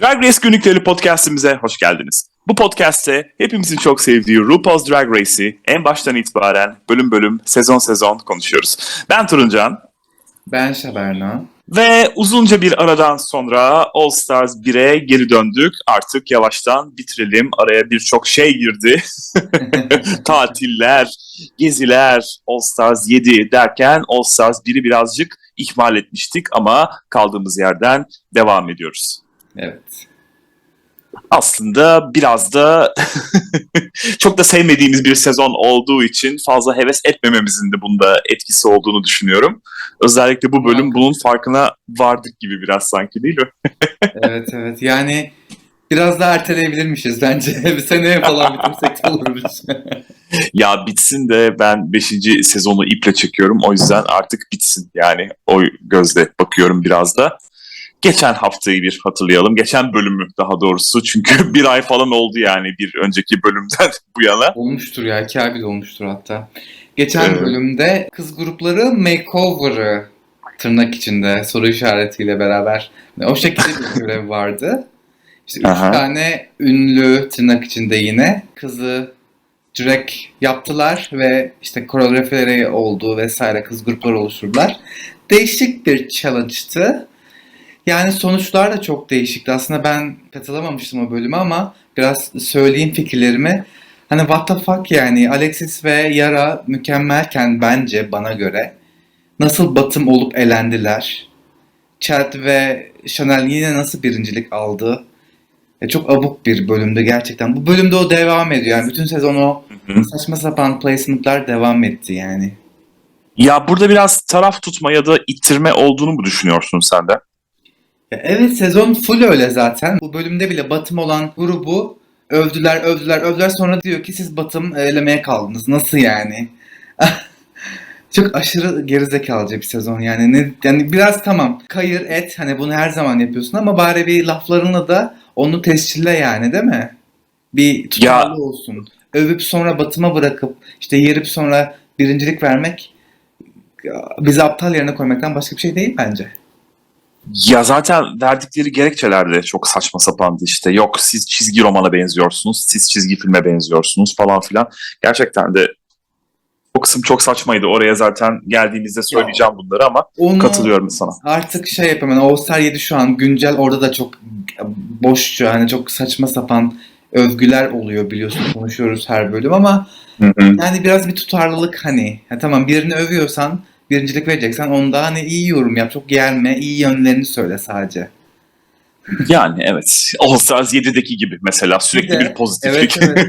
Drag Race Günlükleri podcastimize hoş geldiniz. Bu podcast'te hepimizin çok sevdiği RuPaul's Drag Race'i en baştan itibaren bölüm bölüm, sezon sezon konuşuyoruz. Ben Turuncan. Ben Şaberna. Ve uzunca bir aradan sonra All Stars 1'e geri döndük. Artık yavaştan bitirelim. Araya birçok şey girdi. Tatiller, geziler, All Stars 7 derken All Stars 1'i birazcık ihmal etmiştik ama kaldığımız yerden devam ediyoruz. Evet. Aslında biraz da çok da sevmediğimiz bir sezon olduğu için fazla heves etmememizin de bunda etkisi olduğunu düşünüyorum. Özellikle bu bölüm bunun farkına vardık gibi biraz sanki, değil mi? Evet. Yani biraz daha erteleyebilirmişiz bence. Bir seneye falan bitirsek de olurmuş. Ya bitsin de ben 5. sezonu iple çekiyorum. O yüzden artık bitsin. Yani o gözle bakıyorum biraz da. Geçen haftayı bir hatırlayalım. Geçen bölümü daha doğrusu. Çünkü bir ay falan oldu yani bir önceki bölümden bu yana. Olmuştur ya. 2 ay bile olmuştur hatta. Geçen bölümde kız grupları makeover'ı tırnak içinde soru işaretiyle beraber o şekilde bir görev vardı. İşte 3 tane ünlü tırnak içinde yine kızı drag yaptılar ve işte koreografileri oldu vesaire, kız grupları oluşturdular. Değişik bir challenge'tı. Yani sonuçlar da çok değişikti. Aslında ben katılamamıştım o bölüme ama biraz söyleyeyim fikirlerimi. Hani what the fuck yani, Alexis ve Yara mükemmelken bence bana göre nasıl batım olup elendiler. Chad ve Chanel yine nasıl birincilik aldı. Çok abuk bir bölümdü gerçekten. Bu bölümde o devam ediyor. Yani bütün sezon o saçma sapan placement'lar devam etti yani. Ya burada biraz taraf tutma ya da ittirme olduğunu mu düşünüyorsun sen de? Evet, sezon full öyle zaten. Bu bölümde bile batım olan grubu övdüler. Sonra diyor ki siz batım elemeye kaldınız. Nasıl yani? Çok aşırı gerizekalıca bir sezon yani. Yani biraz tamam kayır et, hani bunu her zaman yapıyorsun ama bari bir laflarını da onu tescille yani, değil mi? Bir tutarlı olsun. Övüp sonra batıma bırakıp işte yerip sonra birincilik vermek bizi aptal yerine koymaktan başka bir şey değil bence. Ya zaten verdikleri gerekçeler de çok saçma sapandı işte. Yok siz çizgi romana benziyorsunuz, siz çizgi filme benziyorsunuz falan filan. Gerçekten de o kısım çok saçmaydı. Oraya zaten geldiğimizde söyleyeceğim bunları ama katılıyorum sana. Artık şey yapayım. Yani All-Star 7 şu an güncel, orada da çok boşça, hani çok saçma sapan övgüler oluyor biliyorsun, konuşuyoruz her bölüm ama yani biraz bir tutarlılık hani. Ya tamam, birini övüyorsan, birincilik vereceksen onda hani iyi yorum yap, çok yerme, iyi yönlerini söyle sadece. Yani evet. All Stars 7'deki gibi mesela sürekli bir pozitiflik. Evet.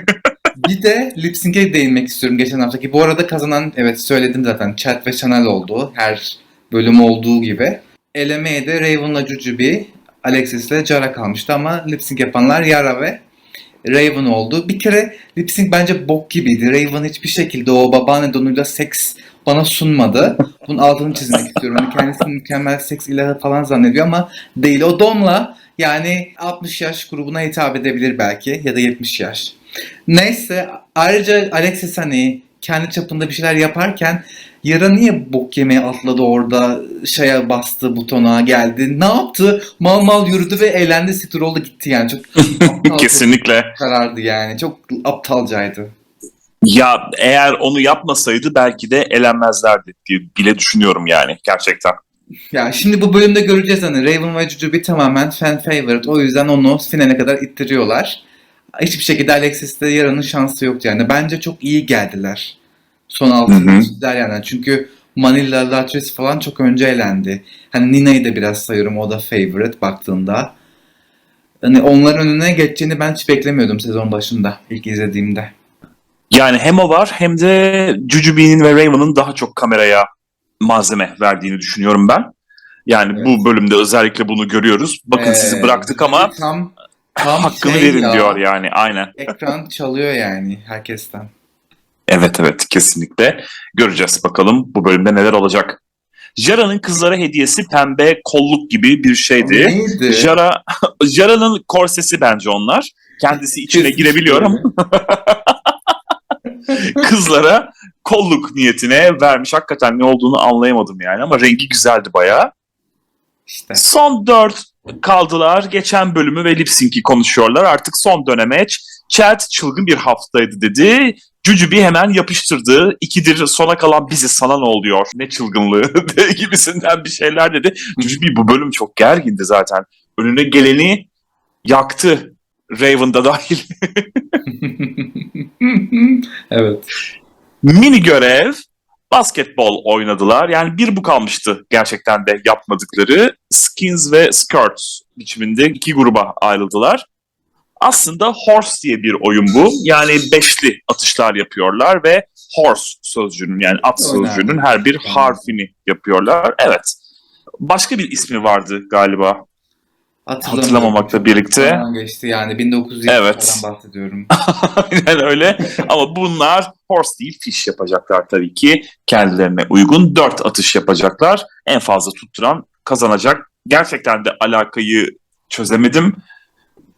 Bir de lip sync'e değinmek istiyorum geçen haftaki. Bu arada kazanan, evet söyledim zaten, Chad ve Chanel oldu. Her bölüm olduğu gibi. Elemeye de Raven'la Jujubee, Alexis ile Jara kalmıştı ama lip sync yapanlar Yara ve Raven oldu. Bir kere lip sync bence bok gibiydi. Raven hiçbir şekilde o babaanne donuyla seks bana sunmadı. Bunun altını çizmek istiyorum. Hani kendisini mükemmel seks ilahı falan zannediyor ama değil. O donla yani 60 yaş grubuna hitap edebilir belki ya da 70 yaş. Neyse, ayrıca Alexis hani kendi çapında bir şeyler yaparken Yara niye bok yemeye atladı orada, şeye bastı, butona geldi. Ne yaptı? Mal yürüdü ve eğlendi, siktir oldu gitti yani. Çok aptal, Kesinlikle. karardı yani. Çok aptalcaydı. Ya eğer onu yapmasaydı belki de elenmezlerdi diye bile düşünüyorum yani gerçekten. Ya şimdi bu bölümde göreceğiz, hani Raven ve Jujubee tamamen fan favorite. O yüzden onu finale kadar ittiriyorlar. Hiçbir şekilde Alexis'te Yara'nın şansı yoktu yani. Bence çok iyi geldiler. Son altını çizdiler yani. Çünkü Manila, Latrice falan çok önce elendi. Hani Nina'yı da biraz sayıyorum. O da favorite baktığında. Hani onların önüne geçeceğini ben hiç beklemiyordum sezon başında, ilk izlediğimde. Yani hem o var hem de Jujubee'nin ve Raven'ın daha çok kameraya malzeme verdiğini düşünüyorum ben. Yani Evet. bu bölümde özellikle bunu görüyoruz. Bakın sizi bıraktık ama tam hakkını verin diyor yani, aynen. Ekran çalıyor yani herkesten. Evet kesinlikle. Göreceğiz bakalım bu bölümde neler olacak. Jara'nın kızlara hediyesi pembe kolluk gibi bir şeydi. Neydi? Jara'nın korsesi bence onlar. Kendisi içine girebiliyor ama kızlara kolluk niyetine vermiş. Hakikaten ne olduğunu anlayamadım yani ama rengi güzeldi bayağı. İşte. Son 4 kaldılar. Geçen bölümü ve lip sync'i konuşuyorlar. Artık son döneme. Chad çılgın bir haftaydı dedi. Cücübi hemen yapıştırdı. İkidir sona kalan bizi, sana ne oluyor? Ne çılgınlığı gibisinden bir şeyler dedi. Cücübi bu bölüm çok gergindi zaten. Önüne geleni yaktı. Raven'da dahil. Evet. Mini görev, basketbol oynadılar. Yani bir bu kalmıştı gerçekten de yapmadıkları. Skins ve skirts biçiminde iki gruba ayrıldılar. Aslında horse diye bir oyun bu. Yani beşli atışlar yapıyorlar ve horse sözcüğünün, yani at sözcüğünün her bir harfini yapıyorlar. Evet. Başka bir ismi vardı galiba. Hatırlamamakla birlikte. Zaman geçti yani 1970'lerden Evet. bahsediyorum. Aynen öyle. Ama bunlar horse değil fish yapacaklar tabii ki. Kendilerine uygun 4 atış yapacaklar. En fazla tutturan kazanacak. Gerçekten de alakayı çözemedim.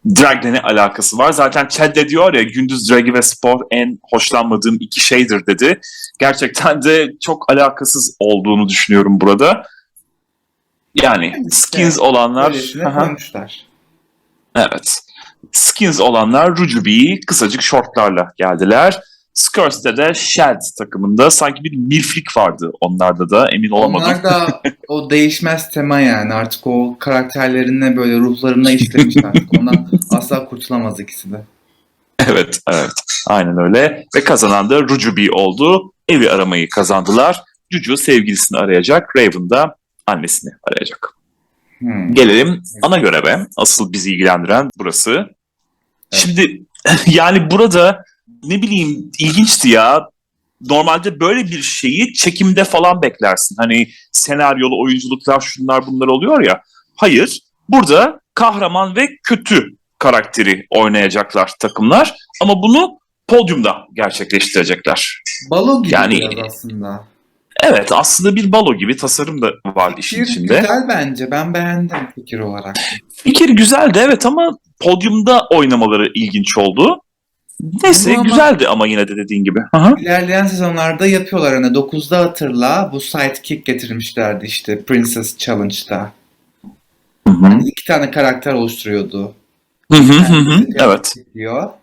Drag'le ne alakası var? Zaten Chad de diyor ya, gündüz drag'i ve spor en hoşlanmadığım iki şeydir dedi. Gerçekten de çok alakasız olduğunu düşünüyorum burada. Yani skins olanlar... Böylesine koymuşlar. Evet. Skins olanlar Rujubi'yi kısacık şortlarla geldiler. Scurs'te de Shad takımında sanki bir milflik vardı onlarda da, emin olamadım. Onlar da o değişmez tema yani artık o karakterlerine böyle ruhlarına işlemiş artık. Ondan asla kurtulamaz ikisi de. Evet, evet. Aynen öyle. Ve kazanan da Rujubi oldu. Evi aramayı kazandılar. Juju sevgilisini arayacak. Raven da annesini arayacak. Gelelim ana göreve. Asıl bizi ilgilendiren burası. Evet. Şimdi yani burada ne bileyim ilginçti ya. Normalde böyle bir şeyi çekimde falan beklersin. Hani senaryolu, oyunculuklar, şunlar bunlar oluyor ya. Hayır. Burada kahraman ve kötü karakteri oynayacaklar takımlar. Ama bunu podyumda gerçekleştirecekler. Balo gibi yani, biraz aslında. Evet, aslında bir balo gibi tasarım da var işin içinde. Güzel bence. Ben beğendim fikir olarak. Fikir güzeldi evet, ama podyumda oynamaları ilginç oldu. Neyse güzeldi ama yine de dediğin gibi. Aha. İlerleyen sezonlarda yapıyorlar. Hani 9'da hatırla bu sidekick getirmişlerdi işte Princess Challenge'da. Yani 2 tane karakter oluşturuyordu. Evet.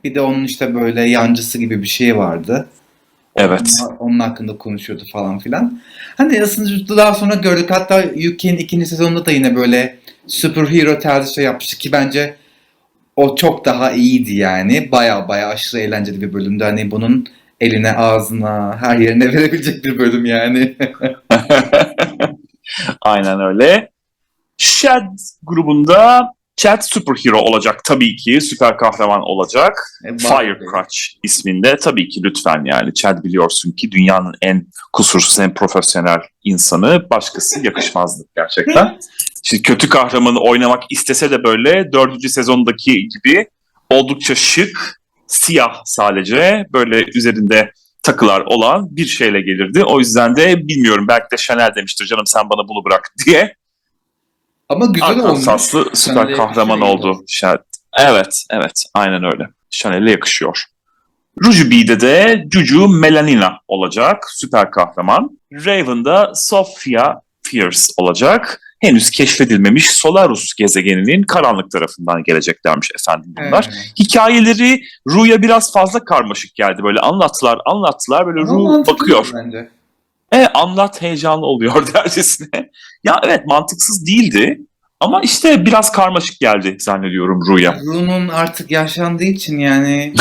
Bir de onun işte böyle yancısı gibi bir şey vardı. Evet. Onun hakkında konuşuyordu falan filan. Hani aslında daha sonra gördük. Hatta UK'nin 2. sezonunda da yine böyle superhero tarzı şey yapmıştı ki bence o çok daha iyiydi yani. Baya baya aşırı eğlenceli bir bölümdü. Hani bunun eline, ağzına, her yerine verebilecek bir bölüm yani. Aynen öyle. Chad grubunda Chad superhero olacak tabii ki. Süper kahraman olacak. Firecrotch isminde tabii ki, lütfen yani. Chad biliyorsun ki dünyanın en kusursuz, en profesyonel insanı. Başkası yakışmazdı gerçekten. Şimdi kötü kahramanı oynamak istese de böyle 4. sezondaki gibi oldukça şık, siyah sadece, böyle üzerinde takılar olan bir şeyle gelirdi. O yüzden de bilmiyorum, belki de Chanel demiştir canım sen bana bunu bırak diye. Ama güzel olmuş. Arkansaslı süper kahraman oldu. Evet, evet, aynen öyle. Chanel'e yakışıyor. Rujubi'de de Juju Melanina olacak, süper kahraman. Raven'da Sophia Fierce olacak. Henüz keşfedilmemiş Solarus gezegeninin karanlık tarafından geleceklermiş efendim bunlar. Hikayeleri Ru'ya biraz fazla karmaşık geldi. Böyle anlattılar. Böyle Ru bakıyor. Bence. Anlat, heyecanlı oluyor dercesine. Ya evet, mantıksız değildi. Ama işte biraz karmaşık geldi zannediyorum Ru'ya. Ru'nun artık yaşlandığı için yani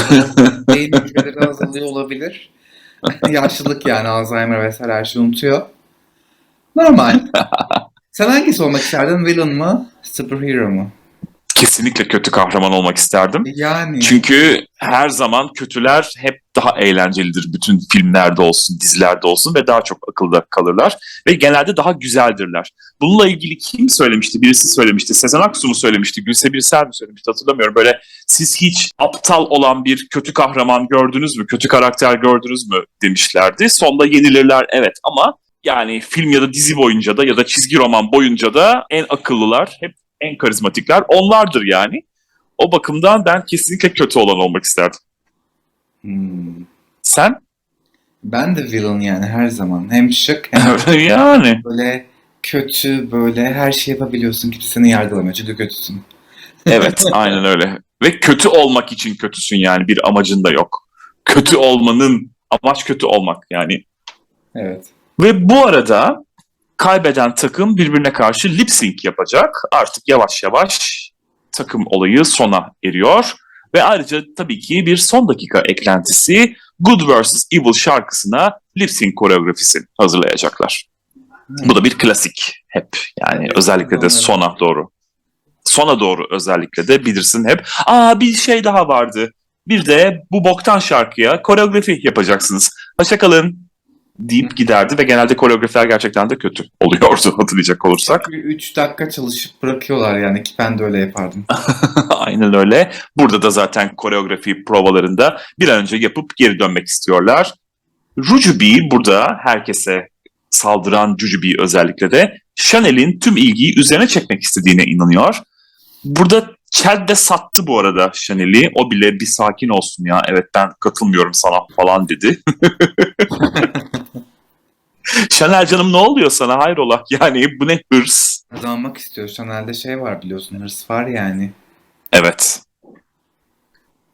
beyin hücreleri azalıyor olabilir. Yaşlılık yani, Alzheimer vesaire her şeyi unutuyor. Normal. Sen hangisi olmak isterdin? Villain mı? Superhero mu? Kesinlikle kötü kahraman olmak isterdim. Yani. Çünkü her zaman kötüler hep daha eğlencelidir. Bütün filmlerde olsun, dizilerde olsun ve daha çok akılda kalırlar. Ve genelde daha güzeldirler. Bununla ilgili kim söylemişti? Birisi söylemişti. Sezen Aksu mu söylemişti? Gülse Birsel mi söylemişti? Hatırlamıyorum. Böyle siz hiç aptal olan bir kötü kahraman gördünüz mü? Kötü karakter gördünüz mü? Demişlerdi. Sonda yenilirler evet, ama yani film ya da dizi boyunca da ya da çizgi roman boyunca da en akıllılar, hep en karizmatikler onlardır yani. O bakımdan ben kesinlikle kötü olan olmak isterdim. Sen? Ben de villain yani her zaman. Hem şık hem yani. böyle kötü, böyle her şey yapabiliyorsun. Kimse seni yargılamıyor çünkü kötüsün. Evet, aynen öyle. Ve kötü olmak için kötüsün yani, bir amacın da yok. Kötü olmanın, amaç kötü olmak yani. Evet. Ve bu arada kaybeden takım birbirine karşı lip sync yapacak. Artık yavaş yavaş takım olayı sona eriyor. Ve ayrıca tabii ki bir son dakika eklentisi, Good vs. Evil şarkısına lip sync koreografisi hazırlayacaklar. Bu da bir klasik hep yani, Evet, özellikle de sona doğru. Sona doğru özellikle de bilirsin hep. Bir şey daha vardı. Bir de bu boktan şarkıya koreografi yapacaksınız. Hoşça kalın deyip giderdi ve genelde koreografiler gerçekten de kötü oluyordu hatırlayacak olursak. Çünkü 3 dakika çalışıp bırakıyorlar yani, ki ben de öyle yapardım. Aynen öyle. Burada da zaten koreografi provalarında bir an önce yapıp geri dönmek istiyorlar. Rujubi burada herkese saldıran Jujubi özellikle de Chanel'in tüm ilgiyi üzerine çekmek istediğine inanıyor. Burada Chad de sattı bu arada Chanel'i. O bile bir sakin olsun ya, evet ben katılmıyorum sana falan dedi. Chanel canım ne oluyor sana, hayrola? Yani bu ne hırs? Kazanmak istiyor. Chanel'de şey var biliyorsun, hırs var yani. Evet.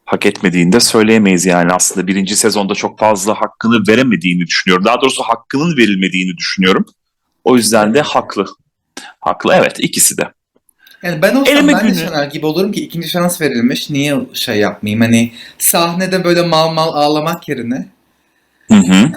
Hak etmediğini de söyleyemeyiz yani. Aslında birinci sezonda çok fazla hakkını veremediğini düşünüyorum. Daha doğrusu hakkının verilmediğini düşünüyorum. O yüzden de haklı. Haklı, evet, ikisi de. Yani ben olsam Eleme ben de günü. Chanel gibi olurum ki, ikinci şans verilmiş. Niye şey yapmayayım? Hani sahnede böyle mal mal ağlamak yerine. Hı hı.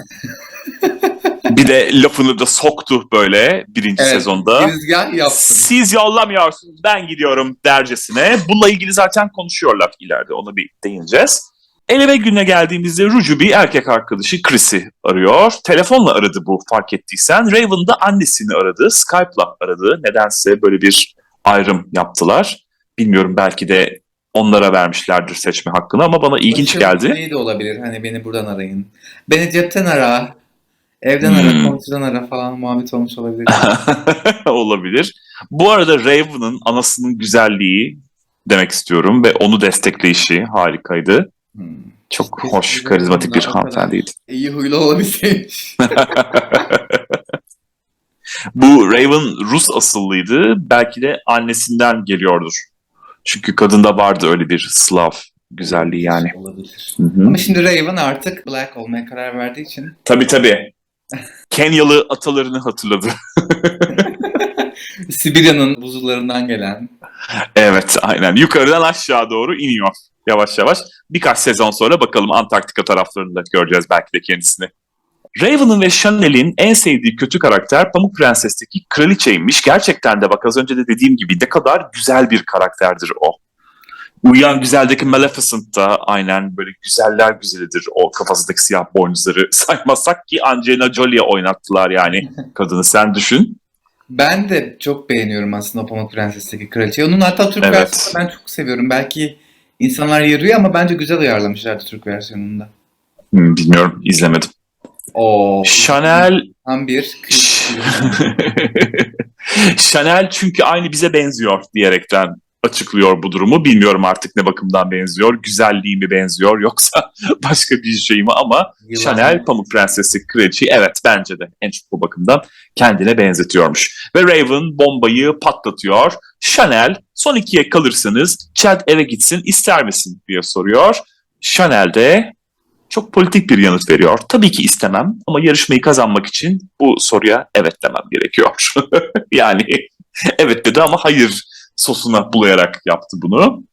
Bir de lafını da soktu böyle birinci Evet, sezonda. girizgah yaptım. Siz yollamıyorsunuz, ben gidiyorum dercesine. Bununla ilgili zaten konuşuyorlar ileride, ona bir değineceğiz. Eleme gününe geldiğimizde Rujubi erkek arkadaşı Chris'i arıyor. Telefonla aradı bu, fark ettiysen. Raven da annesini aradı, Skype'la aradı. Nedense böyle bir ayrım yaptılar. Bilmiyorum, belki de onlara vermişlerdir seçme hakkını ama bana ilginç geldi. Şey de olabilir, hani beni buradan arayın. Beni cepten ara, evden ara, komşudan ara falan muhabbet olmuş olabilir. Olabilir. Bu arada Raven'ın anasının güzelliği demek istiyorum ve onu destekleyişi harikaydı. Çok hoş, karizmatik bir hanımefendiydi. İyi huylu olabilseymiş. Bu Raven Rus asıllıydı. Belki de annesinden geliyordur. Çünkü kadında vardı öyle bir Slav güzelliği yani. Olabilir. Hı-hı. Ama şimdi Raven artık Black olmaya karar verdiği için. Tabii. Kenyalı atalarını hatırladı. Sibirya'nın buzullarından gelen. Evet, aynen. Yukarıdan aşağı doğru iniyor yavaş yavaş. Birkaç sezon sonra bakalım Antarktika taraflarında göreceğiz belki de kendisini. Raven'ın ve Chanel'in en sevdiği kötü karakter Pamuk Prenses'teki Kraliçeymiş. Gerçekten de bak, az önce de dediğim gibi ne kadar güzel bir karakterdir o. Uyuyan Güzel'deki Maleficent da aynen böyle güzeller güzelidir. O kafasındaki siyah boynuzları saymazsak, ki Angelina Jolie'ye oynattılar yani kadını, sen düşün. Ben de çok beğeniyorum aslında o Pamuk Prenses'teki kraliçeyi. Onun hatta Türk Evet. versiyonunu ben çok seviyorum. Belki insanlar yarıyor ama bence güzel uyarlamışlardı Türk versiyonunda. Bilmiyorum, izlemedim. Chanel... Tam bir Chanel çünkü aynı bize benziyor diyerekten açıklıyor bu durumu. Bilmiyorum artık ne bakımdan benziyor. Güzelliği mi benziyor yoksa başka bir şey mi, ama Yılan. Chanel Pamuk Prensesi Kraliçeyi, evet, bence de en çok bu bakımdan kendine benzetiyormuş. Ve Raven bombayı patlatıyor. Chanel, son ikiye kalırsanız Chad eve gitsin ister misin diye soruyor. Chanel de çok politik bir yanıt veriyor. Tabii ki istemem ama yarışmayı kazanmak için bu soruya evet demem gerekiyor. Yani evet dedi ama hayır sosuna bulayarak yaptı bunu.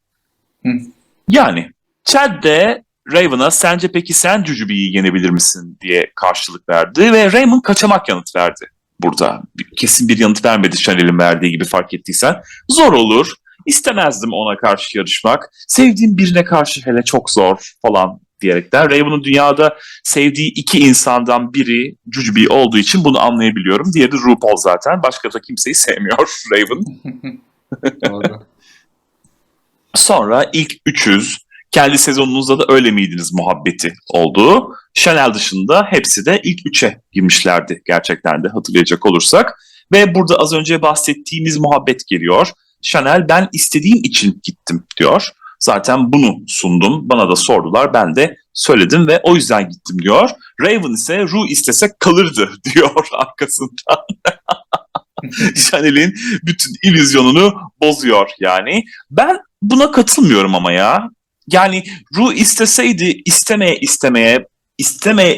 Yani Chad de Raven'a sence peki sen Jujubee'yi yenebilir misin diye karşılık verdi ve Raven kaçamak yanıt verdi burada. Kesin bir yanıt vermedi Chanel'in verdiği gibi, fark ettiysen. Zor olur. İstemezdim ona karşı yarışmak. Sevdiğim birine karşı hele çok zor falan diyerekten. Raven'ın dünyada sevdiği iki insandan biri Jujubee olduğu için bunu anlayabiliyorum. Diğeri de RuPaul zaten. Başka da kimseyi sevmiyor Raven. Doğru. Sonra ilk 300, kendi sezonunuzda da öyle miydiniz muhabbeti oldu. Chanel dışında hepsi de ilk 3'e girmişlerdi gerçekten de, hatırlayacak olursak. Ve burada az önce bahsettiğimiz muhabbet geliyor. Chanel ben istediğim için gittim diyor. Zaten bunu sundum, bana da sordular, ben de söyledim ve o yüzden gittim diyor. Raven ise Ru istese kalırdı diyor arkasından. Chanel'in bütün illüzyonunu bozuyor yani. Ben buna katılmıyorum ama ya. Yani Ru isteseydi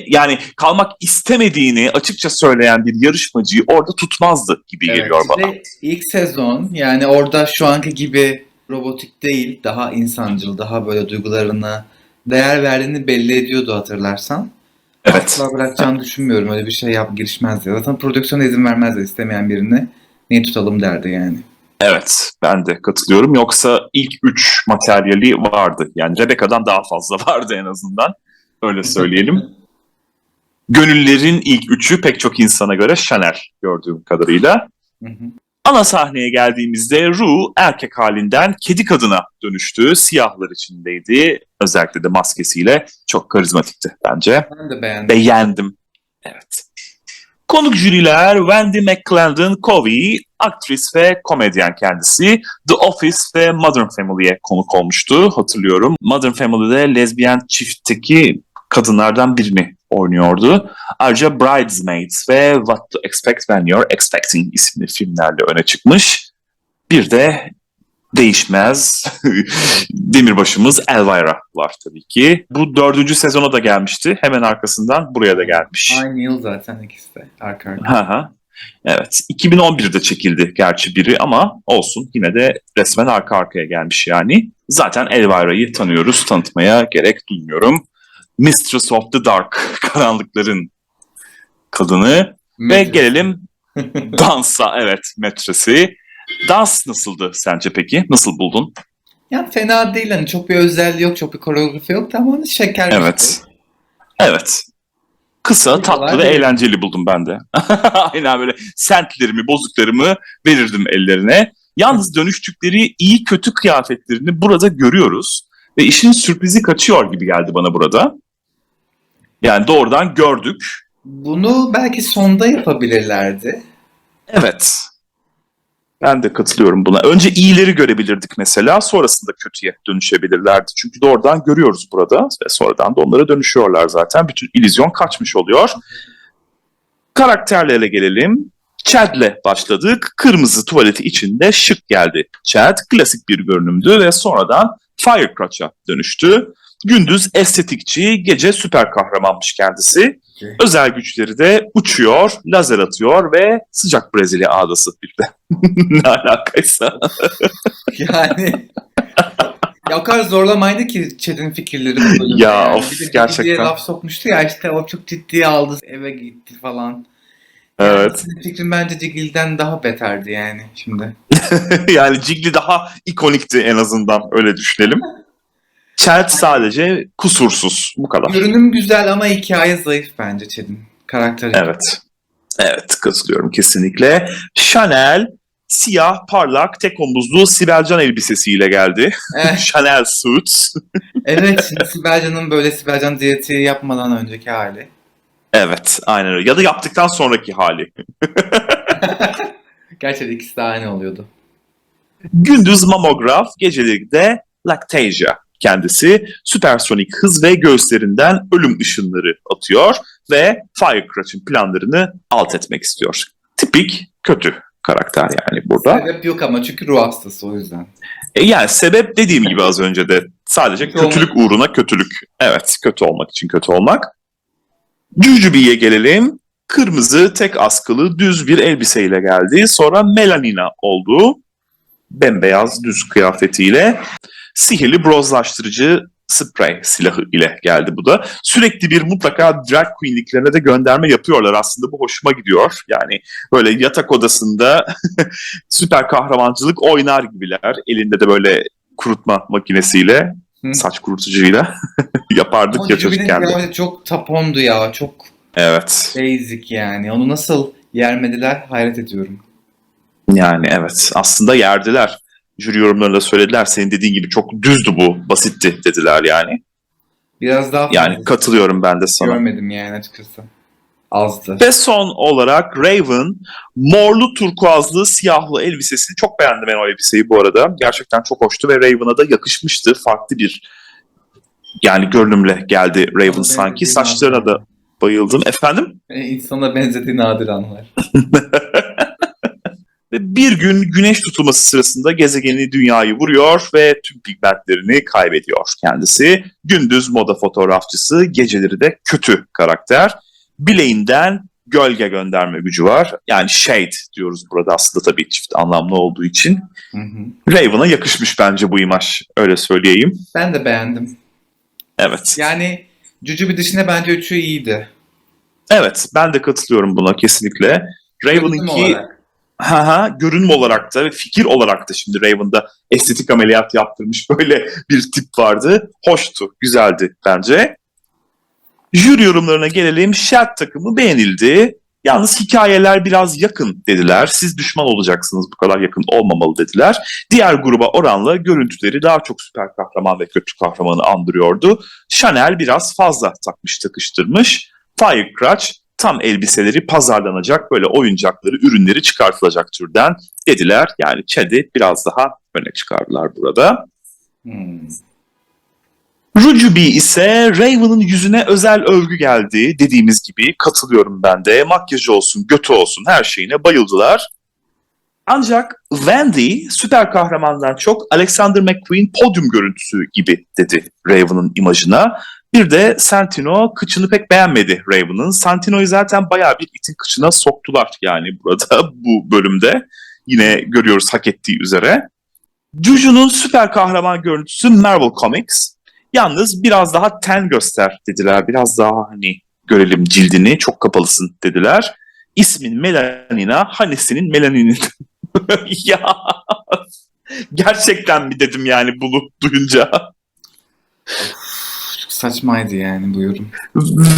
yani kalmak istemediğini açıkça söyleyen bir yarışmacıyı orada tutmazdı gibi geliyor bana. Ve ilk sezon yani orada şu anki gibi robotik değil, daha insancıl, daha böyle duygularına değer verdiğini belli ediyordu hatırlarsan. Evet. Asla bırakacağını düşünmüyorum. Öyle bir şey girişmezdi. Zaten prodüksiyona izin vermezdi istemeyen birini. Niye tutalım derdi yani. Evet, ben de katılıyorum. Yoksa ilk 3 materyali vardı. Yani Rebecca'dan daha fazla vardı en azından. Öyle söyleyelim. Gönüllerin ilk 3'ü pek çok insana göre Chanel gördüğüm kadarıyla. Ana sahneye geldiğimizde Ru erkek halinden kedi kadına dönüştü. Siyahlar içindeydi. Özellikle de maskesiyle çok karizmatikti bence. Ben de beğendim. Beğendim. Evet. Konuk jüriler Wendy McClendon-Covey, aktris ve komedyen kendisi. The Office ve Modern Family'ye konuk olmuştu, hatırlıyorum. Modern Family'de lezbiyen çiftteki kadınlardan birini oynuyordu. Ayrıca Bridesmaids ve What to Expect When You're Expecting isimli filmlerle öne çıkmış. Bir de değişmez demirbaşımız Elvira var tabii ki. Bu 4. sezona da gelmişti. Hemen arkasından buraya da gelmiş. Aynı yıl zaten ikisi de arka arka. Evet. 2011'de çekildi gerçi biri ama olsun yine de resmen arka arkaya gelmiş yani. Zaten Elvira'yı tanıyoruz. Tanıtmaya gerek duymuyorum. Mistress of the Dark. Karanlıkların kadını. Ve gelelim dansa. Evet, metresi. Dans nasıldı sence peki? Nasıl buldun? Ya fena değil. Hani çok bir özelliği yok, çok bir koreografi yok ama şeker. Evet. Evet. Kısa, tatlı ve eğlenceli buldum ben de. Aynen böyle sentlerimi, bozuklarımı verirdim ellerine. Yalnız dönüştükleri iyi kötü kıyafetlerini burada görüyoruz. Ve işin sürprizi kaçıyor gibi geldi bana burada. Yani doğrudan gördük. Bunu belki sonda yapabilirlerdi. Evet. Ben de katılıyorum buna. Önce iyileri görebilirdik mesela. Sonrasında kötüye dönüşebilirlerdi. Çünkü doğrudan görüyoruz burada. Ve sonradan da onlara dönüşüyorlar zaten. Bütün illüzyon kaçmış oluyor. Karakterlere gelelim. Chad'le başladık. Kırmızı tuvaleti içinde şık geldi. Chad klasik bir görünümdü ve sonradan Firecrotch'a dönüştü. Gündüz estetikçi, gece süper kahramanmış kendisi. Özel güçleri de uçuyor, lazer atıyor ve sıcak Brezilya ağdası bir de. Ne alakaysa. Yani ya o kadar zorlamaydı ki Chad'in fikirleri bu bölümde. Ya Yani of, bir de gerçekten. diye laf sokmuştu ya işte o çok ciddiye aldı eve gitti falan. Yani Evet. senin fikrin bence Jiggly'den daha beterdi yani şimdi. Yani Jiggly daha ikonikti en azından, öyle düşünelim. Chad sadece kusursuz, bu kadar. Görünüm güzel ama hikaye zayıf bence Chad'in karakteri. Evet. Evet, katılıyorum kesinlikle. Chanel siyah, parlak, tek omuzlu Sibelcan elbisesiyle geldi. Chanel suit. Evet, şimdi Sibelcan'ın böyle Sibelcan diyeti yapmadan önceki hali. Evet, aynen öyle. Ya da yaptıktan sonraki hali. Gerçekten ikisi de aynı oluyordu. Gündüz mamograf, geceleri de Lactasia kendisi. Süpersonik hız ve göğüslerinden ölüm ışınları atıyor ve Firecrotch'ın planlarını alt etmek istiyor. Tipik kötü karakter yani burada. Sebep yok ama çünkü ruh hastası o yüzden. Yani sebep dediğim gibi az önce de sadece kötülük uğruna kötülük. Evet, kötü olmak için kötü olmak. Jujubee gelelim. Kırmızı, tek askılı, düz bir elbiseyle geldi. Sonra Melanina oldu. Bembeyaz, düz kıyafetiyle. Sihirli bronzlaştırıcı sprey silahı ile geldi bu da. Sürekli bir mutlaka drag queenliklerine de gönderme yapıyorlar. Aslında bu hoşuma gidiyor. Yani böyle yatak odasında süper kahramancılık oynar gibiler. Elinde de böyle kurutma makinesiyle, saç kurutucuyla yapardık ya çocukken. Ama çok tapondu ya. Çok evet. Basic yani. Onu nasıl yermediler hayret ediyorum. Yani evet. Aslında yerdiler. Jüri yorumlarında söylediler. Senin dediğin gibi çok düzdü bu. Basitti dediler yani. Biraz daha yani katılıyorum ben de sana. Görmedim yani açıkçası. Azdı. Ve son olarak Raven morlu turkuazlı siyahlı elbisesini çok beğendim ben o elbiseyi bu arada. Gerçekten çok hoştu ve Raven'a da yakışmıştı. Farklı bir yani görünümle geldi Raven sanki. Saçlarına da bayıldım. Efendim? İnsana benzediği nadir anlar. Ve bir gün güneş tutulması sırasında gezegeni dünyayı vuruyor ve tüm pigmentlerini kaybediyor kendisi. Gündüz moda fotoğrafçısı, geceleri de kötü karakter. Bileğinden gölge gönderme gücü var. Yani shade diyoruz burada aslında tabii çift anlamlı olduğu için. Hı hı. Raven'a yakışmış bence bu imaj, öyle söyleyeyim. Ben de beğendim. Evet. Yani Jujubi dışında bence üçü iyiydi. Evet, ben de katılıyorum buna kesinlikle. Görünüm Raven'ınki olarak. görünüm olarak da ve fikir olarak da şimdi Raven'da estetik ameliyat yaptırmış böyle bir tip vardı. Hoştu, güzeldi bence. Jüri yorumlarına gelelim. Shed takımı beğenildi. Yalnız hikayeler biraz yakın dediler. Siz düşman olacaksınız, bu kadar yakın olmamalı dediler. Diğer gruba oranla görüntüleri daha çok süper kahraman ve kötü kahramanı andırıyordu. Chanel biraz fazla takmış takıştırmış. Firecrotch tam elbiseleri pazarlanacak, böyle oyuncakları, ürünleri çıkartılacak türden dediler. Yani Chad'i biraz daha öne çıkardılar burada. Rujubi ise Raven'ın yüzüne özel övgü geldi. Dediğimiz gibi katılıyorum ben de. Makyajı olsun, götü olsun her şeyine bayıldılar. Ancak Wendy süper kahramandan çok Alexander McQueen podyum görüntüsü gibi dedi Raven'ın imajına. Bir de Santino kıçını pek beğenmedi Raven'ın. Santino'yu zaten bayağı bir itin kıçına soktular yani burada bu bölümde. Yine görüyoruz hak ettiği üzere. Juju'nun süper kahraman görüntüsü Marvel Comics. Yalnız biraz daha ten göster dediler. Biraz daha hani görelim cildini, çok kapalısın dediler. İsmin Melanina, hanesinin Melaninin. Ya gerçekten mi dedim yani bunu duyunca. Çok saçmaydı yani bu yorum.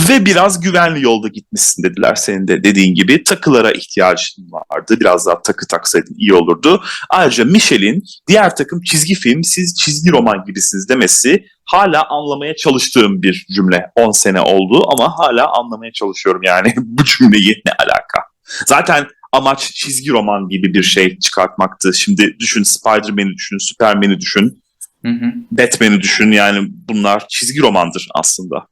Ve biraz güvenli yolda gitmişsin dediler, senin de dediğin gibi. Takılara ihtiyacın vardı. Biraz daha takı taksaydın iyi olurdu. Ayrıca Michelle'in diğer takım çizgi film, siz çizgi roman gibisiniz demesi hala anlamaya çalıştığım bir cümle. 10 sene oldu ama hala anlamaya çalışıyorum yani bu cümleyi, ne alaka. Zaten amaç çizgi roman gibi bir şey çıkartmaktı. Şimdi düşün, Spider-Man'i düşün, Superman'i düşün. Hı hı. Batman'i düşün, yani bunlar çizgi romandır aslında.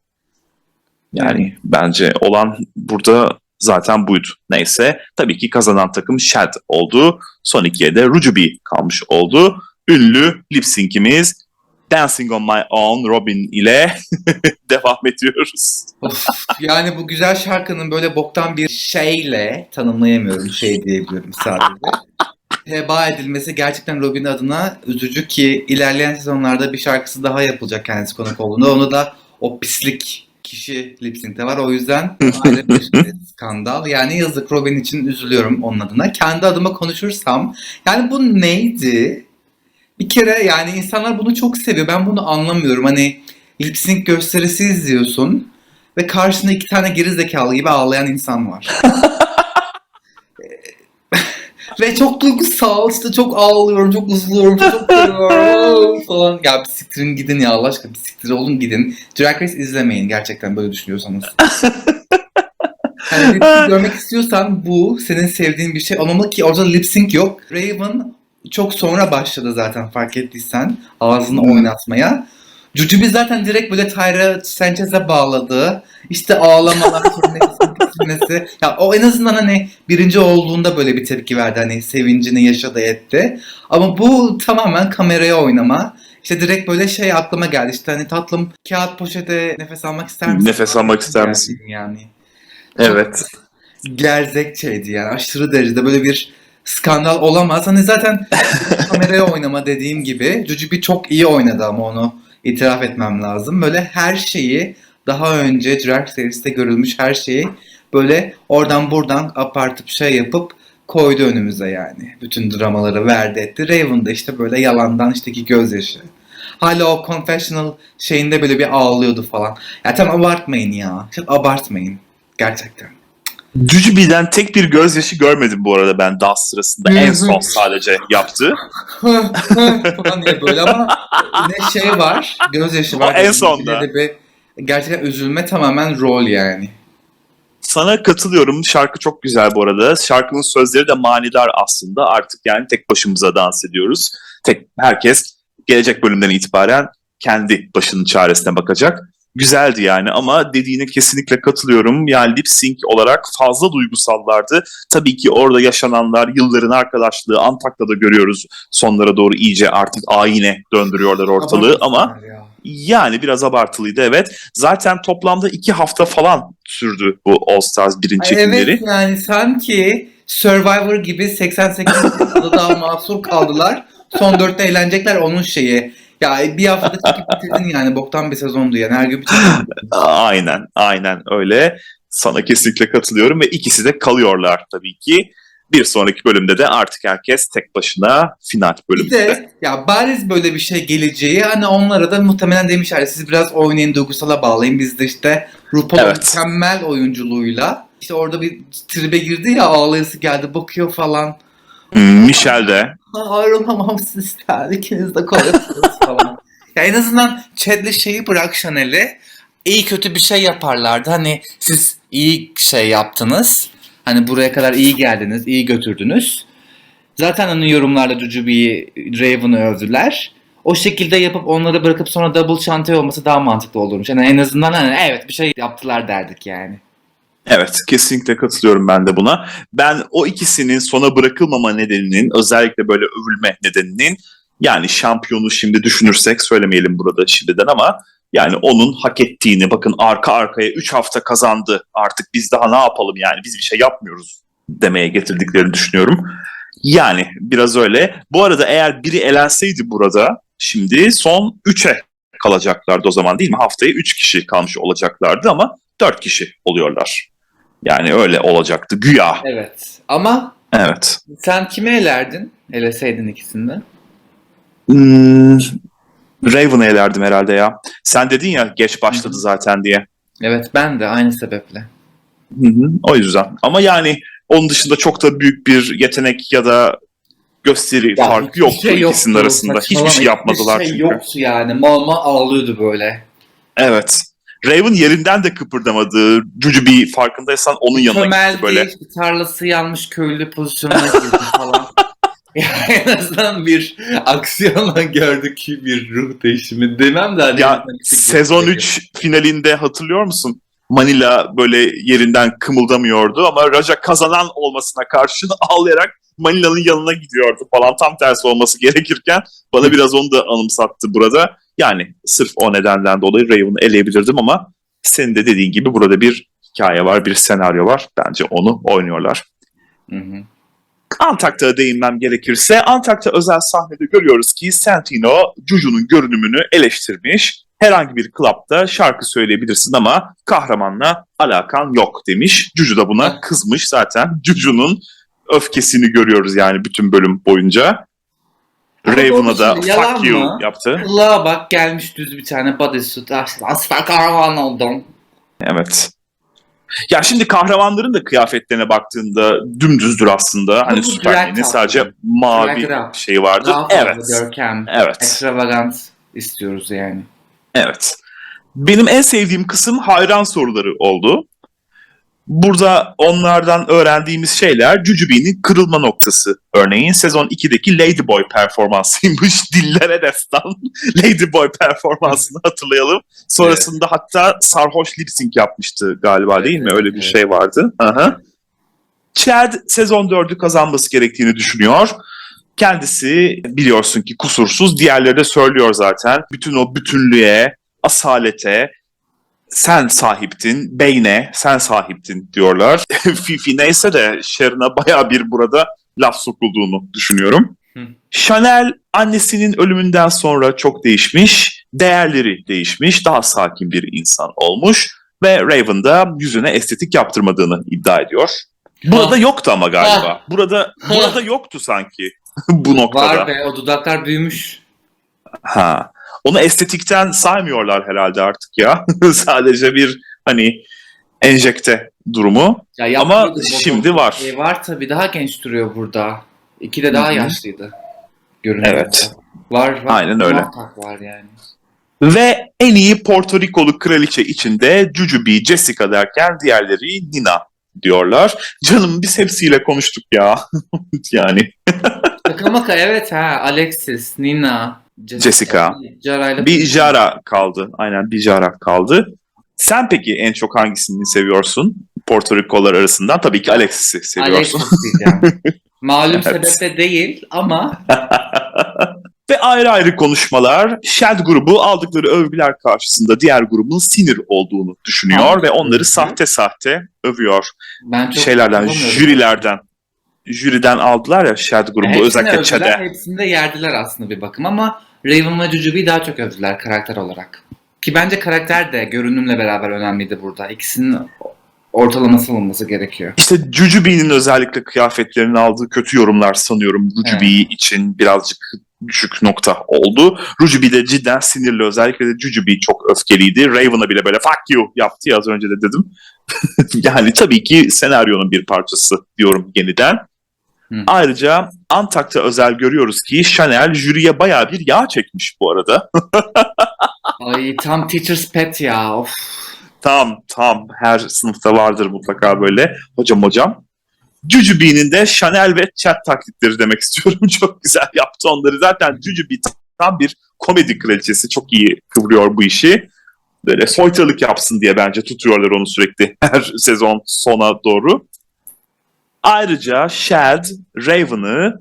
Yani bence olan burada zaten buydu. Neyse, tabii ki kazanan takım Shed oldu. Son ikiye de Rujubi kalmış oldu. Ünlü lip sync'imiz Dancing on My Own Robin ile devam ediyoruz. Of, yani bu güzel şarkının böyle boktan bir şeyle tanımlayamıyorum, şey diyebiliyorum sadece. Heba edilmesi gerçekten Robin adına üzücü ki ilerleyen sezonlarda bir şarkısı daha yapılacak kendisi konuk olduğunda. Onu da o pislik kişi lip sync'te var. O yüzden ayrı bir skandal. Yani yazık, Robin için üzülüyorum onun adına. Kendi adıma konuşursam yani bu neydi? Bir kere yani insanlar bunu çok seviyor. Ben bunu anlamıyorum. Hani lip sync gösterisi izliyorsun ve karşında iki tane geri zekalı gibi ağlayan insan var. Ve çok duygusal, işte çok ağlıyorum, çok üzülüyorum, çok seviyorum falan. Ya bir siktirin gidin ya, Allah aşkına bir siktir olun gidin. Drag Race izlemeyin gerçekten böyle düşünüyorsanız. Hani lip sync görmek istiyorsan bu senin sevdiğin bir şey olmamalı ki orada lip sync yok. Raven çok sonra başladı zaten, fark ettiysen ağzını oynatmaya. Jujubi zaten direkt böyle Tyra Sanchez'e bağladı. İşte ağlamalar, turnesi. Ya o en azından hani birinci olduğunda böyle bir tepki verdi. Hani sevincini yaşadı etti. Ama bu tamamen kameraya oynama. İşte direkt böyle şey aklıma geldi. İşte hani tatlım kağıt poşete nefes almak ister misin? Nefes almak ister misin? Yani. Evet. Gerzekçeydi yani. Aşırı derecede böyle bir skandal olamaz. Hani zaten kameraya oynama dediğim gibi. Jujubi çok iyi oynadı ama onu itiraf etmem lazım. Böyle her şeyi daha önce Drag Race'te görülmüş her şeyi böyle oradan buradan apartıp şey yapıp koydu önümüze yani. Bütün dramaları verdi etti. Raven'da işte böyle yalandan işteki gözyaşı. Hala o confessional şeyinde böyle bir ağlıyordu falan. Ya tamam, abartmayın ya. Çok abartmayın. Gerçekten. Jujubi'den tek bir gözyaşı görmedim bu arada ben dans sırasında. En son sadece yaptı. falan diye böyle ama ne şey var, gözyaşı var. O en sonda. Yine de bir gerçekten üzülme, tamamen rol yani. Sana katılıyorum. Şarkı çok güzel bu arada. Şarkının sözleri de manidar aslında. Artık yani tek başımıza dans ediyoruz. Herkes gelecek bölümden itibaren kendi başının çaresine bakacak. Güzeldi yani ama dediğine kesinlikle katılıyorum. Yani lip sync olarak fazla duygusallardı. Tabii ki orada yaşananlar, yılların arkadaşlığı, Antakya'da görüyoruz sonlara doğru iyice artık ayine döndürüyorlar ortalığı ama Ya. yani biraz abartılıydı evet. Zaten toplamda 2 hafta falan sürdü bu All Stars 1'in çekimleri. Evet yani sanki Survivor gibi 88 haftada daha mahsur kaldılar. Son 4'te eğlenecekler onun şeyi. Ya bir haftada çekip bitirdin yani boktan bir sezondu yani her gün bir çekim. Aynen öyle. Sana kesinlikle katılıyorum ve ikisi de kalıyorlar tabii ki. Bir sonraki bölümde de artık herkes tek başına final Bir bölümünde. de ya bariz böyle bir şey geleceği hani onlara da muhtemelen demişler siz biraz oynayın duygusala bağlayın biz de işte RuPaul'un Evet. mükemmel oyunculuğuyla işte orada bir tribe girdi ya ağlayası geldi bakıyor falan. Michelle de. Ayrılamam sizden ikiniz de koyuyorsunuz falan. Ya en azından Chad'le şeyi bırak Chanel'i iyi kötü bir şey yaparlardı. Hani siz iyi şey yaptınız. Hani buraya kadar iyi geldiniz, iyi götürdünüz. Zaten onun yorumlarla Jujubee'yi, Raven'ı övdüler. O şekilde yapıp onları bırakıp sonra double şantiye olması daha mantıklı olurmuş. Yani en azından hani evet bir şey yaptılar derdik yani. Evet, kesinlikle katılıyorum ben de buna. Ben o ikisinin sona bırakılmama nedeninin, özellikle böyle övülme nedeninin, yani şampiyonu şimdi düşünürsek, söylemeyelim burada şimdiden ama yani onun hak ettiğini, bakın arka arkaya 3 hafta kazandı, artık biz daha ne yapalım yani, biz bir şey yapmıyoruz demeye getirdiklerini düşünüyorum. Yani biraz öyle. Bu arada eğer biri elenseydi burada, şimdi son 3'e kalacaklardı o zaman, değil mi? Haftaya 3 kişi kalmış olacaklardı ama 4 kişi oluyorlar. Yani öyle olacaktı güya. Evet ama Evet. sen kime elerdin? Eleseydin ikisinden. Hmm, Raven'ı elerdim herhalde ya. Sen dedin ya geç başladı zaten diye. Evet ben de aynı sebeple. Hı, o yüzden. Ama yani onun dışında çok da büyük bir yetenek ya da gösteri Ya farkı hiçbir yoktu şey ikisinin yoktu. arasında. Hiçbir Saçmalama. şey Hiçbir yapmadılar şey çünkü. yoktu yani. Mal ağlıyordu böyle. Evet. Raven yerinden de kıpırdamadı. Jujubee farkındaysan onun yanına gitti Çömeldi, böyle. işte tarlası yanmış köylü pozisyonuna girdi falan. Yani en azından bir aksiyonla gördük bir ruh değişimi. Demem de hani en Ya azından küçük sezon gösteriyor. 3 finalinde hatırlıyor musun? Manila böyle yerinden kımıldamıyordu ama Raja kazanan olmasına karşın ağlayarak Manila'nın yanına gidiyordu falan, tam tersi olması gerekirken bana biraz onu da anımsattı burada. Yani sırf o nedenden dolayı Raven'ı eleyebilirdim ama senin de dediğin gibi burada bir hikaye var, bir senaryo var. Bence onu oynuyorlar. Hı hı. Antakya'ya değinmem gerekirse, Antakya özel sahnede görüyoruz ki Santino, Juju'nun görünümünü eleştirmiş. Herhangi bir klapta şarkı söyleyebilirsin ama kahramanla alakan yok demiş. Juju da buna kızmış zaten. Juju'nun öfkesini görüyoruz yani bütün bölüm boyunca. Ama doğru Raven'a da şimdi fuck yalan you mı? yaptı. Kulağa bak gelmiş düz bir tane bodysuit. Asla kahraman oldum. Evet. Ya şimdi kahramanların da kıyafetlerine baktığında dümdüzdür aslında. Ama Hani bu drag Superman'in sadece tatlım. Drag it mavi up. şey vardır. Daha fazla Evet. görkem, Evet. extravagant istiyoruz yani. Evet. Benim en sevdiğim kısım hayran soruları oldu. Burada onlardan öğrendiğimiz şeyler Jujubee'nin kırılma noktası. Örneğin sezon 2'deki Ladyboy performansıymış. Dillere destan Ladyboy performansını hatırlayalım. Sonrasında hatta sarhoş lip sync yapmıştı galiba, değil mi? Evet, Öyle bir evet. şey vardı. Aha. Chad sezon 4'ü kazanması gerektiğini düşünüyor. Kendisi biliyorsun ki kusursuz. Diğerleri de söylüyor zaten. Bütün o bütünlüğe, asalete, sen sahiptin, beyne sen sahiptin diyorlar. Fifi neyse de Sharon'a bayağı bir burada laf sokulduğunu düşünüyorum. Hı. Chanel annesinin ölümünden sonra çok değişmiş, değerleri değişmiş, daha sakin bir insan olmuş ve Raven da yüzüne estetik yaptırmadığını iddia ediyor. Burada yoktu ama galiba. Burada yoktu sanki bu noktada. Var be o dudaklar büyümüş. Ha. Onu estetikten saymıyorlar herhalde artık ya. Sadece bir hani enjekte durumu. Ya Ama yaptırdı şimdi var. var tabii daha genç duruyor burada. İki de daha Hı hı. yaşlıydı. Görünüyor. Evet. Var. Aynen öyle. Muhakkak var yani. Ve en iyi Porto Rikolu kraliçe içinde Jujubee, Jessica derken diğerleri Nina diyorlar. Canım biz hepsiyle konuştuk ya. Yani. Şaka maka evet ha. Alexis, Nina, Jessica. Jara'yla Bir Jara kaldı. Aynen bir Jara kaldı. Sen peki en çok hangisini seviyorsun? Porto Riko'lar arasından tabii ki Alexis'i seviyorsun. Alexis diyeceğim. Malum Evet. sebeple değil ama Ve ayrı ayrı konuşmalar, Shad grubu aldıkları övgüler karşısında diğer grubun sinir olduğunu düşünüyor Hangi ve onları övgü? sahte sahte övüyor. ben çok Şeylerden, hatırlamıyorum. jüriden aldılar ya Shad grubu, Hepsini özellikle övdüler, Chad'e. hepsini de yerdiler aslında bir bakım ama Raven ve Jujube'yi daha çok övdüler karakter olarak. Ki bence karakter de görünümle beraber önemliydi burada. İkisinin ortalaması olması gerekiyor. İşte Jujubee'nin özellikle kıyafetlerini aldığı kötü yorumlar sanıyorum Rujubee için birazcık düşük nokta oldu. Rujubee de cidden sinirli, özellikle de Jujubee çok öfkeliydi. Raven'a bile böyle fuck you yaptı ya, az önce de dedim. Yani tabii ki senaryonun bir parçası diyorum yeniden. Hı. Ayrıca Antak'ta özel görüyoruz ki Chanel jüriye bayağı bir yağ çekmiş bu arada. Ay tam teacher's pet ya. Of. Tam her sınıfta vardır mutlaka böyle hocam. Jujubee'nin de Chanel ve chat taklitleri demek istiyorum. Çok güzel yaptı onları. Zaten Jujubee tam bir komedi kraliçesi. Çok iyi kıvırıyor bu işi. Böyle soytarılık yapsın diye bence tutuyorlar onu sürekli her sezon sona doğru. Ayrıca Shad, Raven'ı,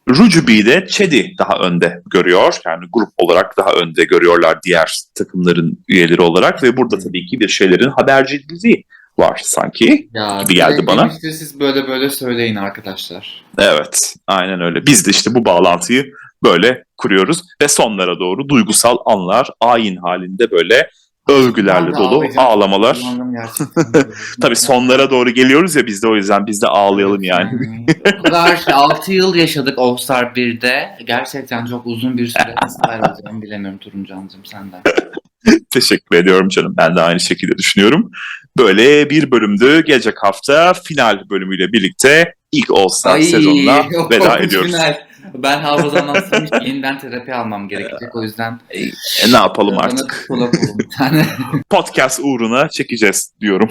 Rujubee'de Chad'i daha önde görüyor. Yani grup olarak daha önde görüyorlar diğer takımların üyeleri olarak. Ve burada tabii ki bir şeylerin haberciliği var sanki Ya gibi geldi bana. demiştir siz böyle söyleyin arkadaşlar. Evet, aynen öyle. Biz de işte bu bağlantıyı böyle kuruyoruz. Ve sonlara doğru duygusal anlar, ayin halinde böyle övgülerle Ben de dolu ağlayacağım. ağlamalar. Kullandım gerçekten. Tabii sonlara doğru geliyoruz ya biz de, o yüzden biz de ağlayalım Evet, yani. O kadar 6 yıl yaşadık All Star 1'de. Gerçekten çok uzun bir süre nasıl ayrılacağımı bilemiyorum Turuncancığım senden. Teşekkür ediyorum canım. Ben de aynı şekilde düşünüyorum. Böyle bir bölümdü. Gelecek hafta final bölümüyle birlikte ilk All Star sezonuna o veda korkunç ediyoruz. final. Ben hafızamdan silmiş, yeniden terapi almam gerekecek. O yüzden Ne yapalım bana artık? psikolog olun bir tane. Podcast uğruna çekeceğiz diyorum.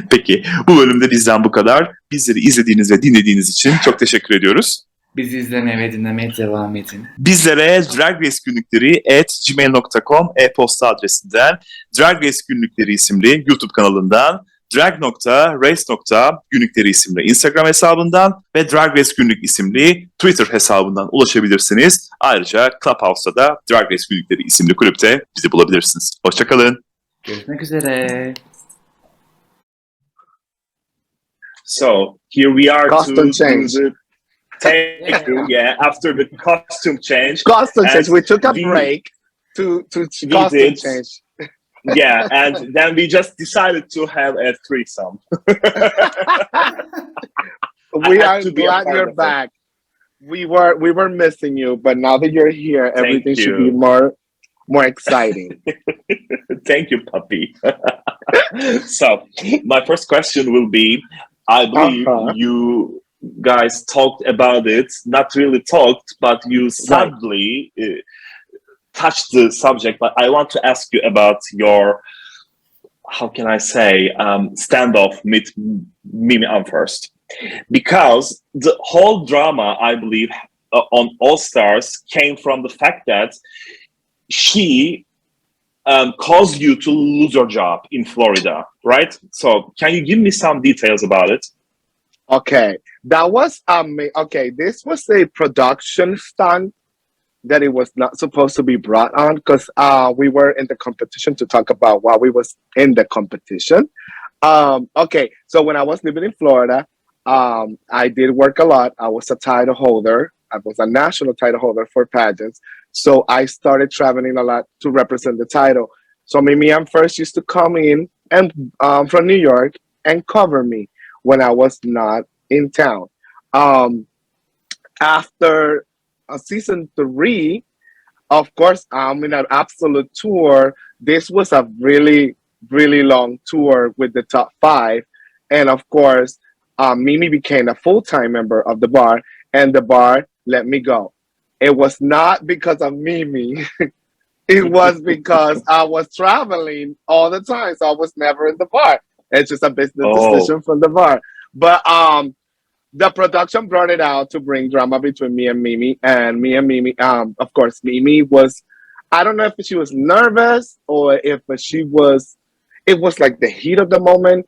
Peki, bu bölümde bizden bu kadar. Bizleri izlediğiniz ve dinlediğiniz için çok teşekkür ediyoruz. Bizi izlemeye ve dinlemeye devam edin. Bizlere Drag Race günlükleri @gmail.com e-posta adresinden, Drag Race günlükleri isimli YouTube kanalından, drag.race.günlükleri isimli Instagram hesabından ve Drag Race günlük isimli Twitter hesabından ulaşabilirsiniz. Ayrıca Clubhouse'da da Drag Race günlükleri isimli kulüpte bizi bulabilirsiniz. Hoşçakalın. Görüşmek üzere. So here we are Costume change. Thank you. Yeah, after the costume change. Costume And change. We took a we- break to we costume did. change. Yeah, and then we just decided to have a threesome. We had are to be a glad part you're of it. back. We were missing you, but now that you're here, everything should be you. more exciting. Thank you, puppy. So, my first question will be, I believe Uh-huh. you guys talked about it, not really talked, but you subtly touched the subject. But I want to ask you about your, how can I say, standoff with Mimi Ann first. Because the whole drama, I believe, on All Stars came from the fact that she caused you to lose your job in Florida, right? So can you give me some details about it? Okay, that was okay. This was a production stunt that it was not supposed to be brought on because we were in the competition to talk about why we was in the competition. Okay, so when I was living in Florida, I did work a lot. I was a title holder. I was a national title holder for pageants. So I started traveling a lot to represent the title. So Mimi Ann first used to come in and from New York and cover me when I was not in town. After season 3, of course, I'm in an absolute tour. This was a really, really long tour with the top 5. And of course, Mimi became a full-time member of the bar, and the bar let me go. It was not because of Mimi. It was because I was traveling all the time, so I was never in the bar. It's just a business decision from the bar. But the production brought it out to bring drama between me and Mimi. And me and Mimi, of course, Mimi was, I don't know if she was nervous or if she was, it was like the heat of the moment.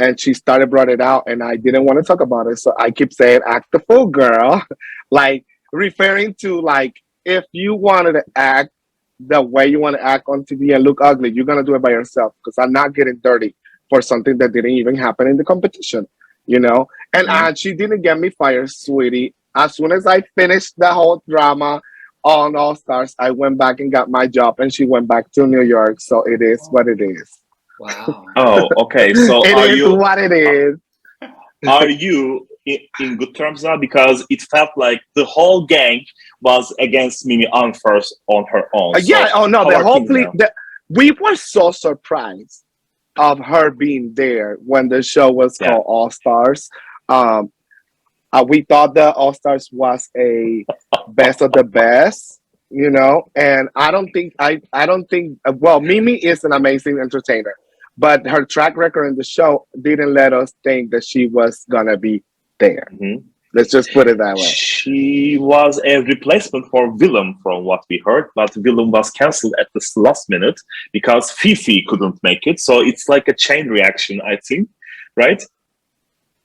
And she started brought it out, and I didn't want to talk about it. So I keep saying, act the fool, girl. Like referring to like, if you wanted to act the way you want to act on TV and look ugly, you're going to do it by yourself because I'm not getting dirty for something that didn't even happen in the competition, you know? And she didn't get me fired, sweetie. As soon as I finished the whole drama on All Stars, I went back and got my job, and she went back to New York. So it is what it is. Wow. Oh, okay. So It is what it is. are you in good terms now? Because it felt like the whole gang was against Mimi on first on her own. Yeah. Oh no, how the are whole things fleet. now? We were so surprised of her being there when the show was Yeah. called All Stars. We thought the All Stars was a best of the best, you know. And I don't think well, Mimi is an amazing entertainer, but her track record in the show didn't let us think that she was gonna be there. Mhm. Let's just put it that way. She was a replacement for Willem, from what we heard, but Willem was cancelled at the last minute because Fifi couldn't make it. So it's like a chain reaction, I think, right?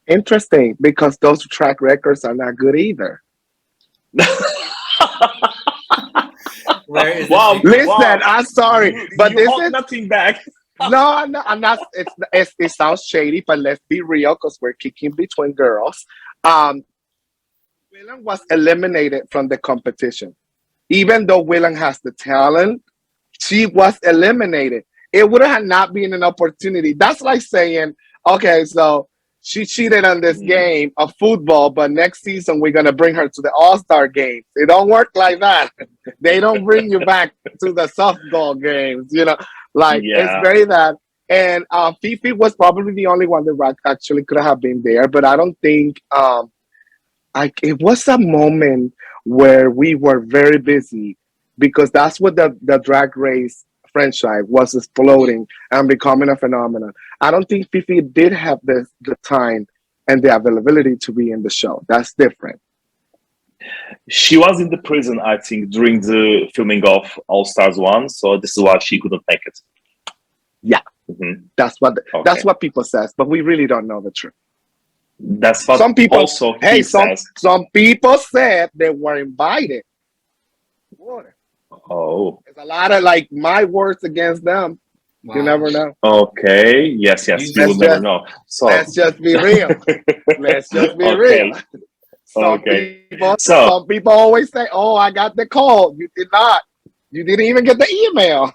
Interesting, because those track records are not good either. Where is Wow. the Listen, Wow. I'm sorry, but you this hold is nothing back. no, I'm not. It sounds shady, but let's be real, because we're kicking between girls. Willen was eliminated from the competition, even though Willen has the talent. She was eliminated. It would have not been an opportunity. That's like saying, okay, so she cheated on this game of football, but next season we're gonna bring her to the All-Star games. It don't work like that. They don't bring you back to the softball games, you know. Like it's Yeah. very that. And Fifi was probably the only one that actually could have been there, but I don't think it was a moment where we were very busy because that's what the drag race franchise was exploding and becoming a phenomenon. I don't think Fifi did have the time and the availability to be in the show. That's different. She was in the prison, I think, during the filming of All Stars 1, so this is why she couldn't make it. Yeah. Mhm. That's Okay. what people says, but we really don't know the truth. That's what Some people also he says. some people said they were invited. Water. Oh, There's a lot of like my words against them. Wow. You never know. okay. Yes, you Let's will never just- know. So, Let's just be real. Let's just be Okay. real. Some Okay. people So- some people always say, "Oh, I got the call." You did not. You didn't even get the email.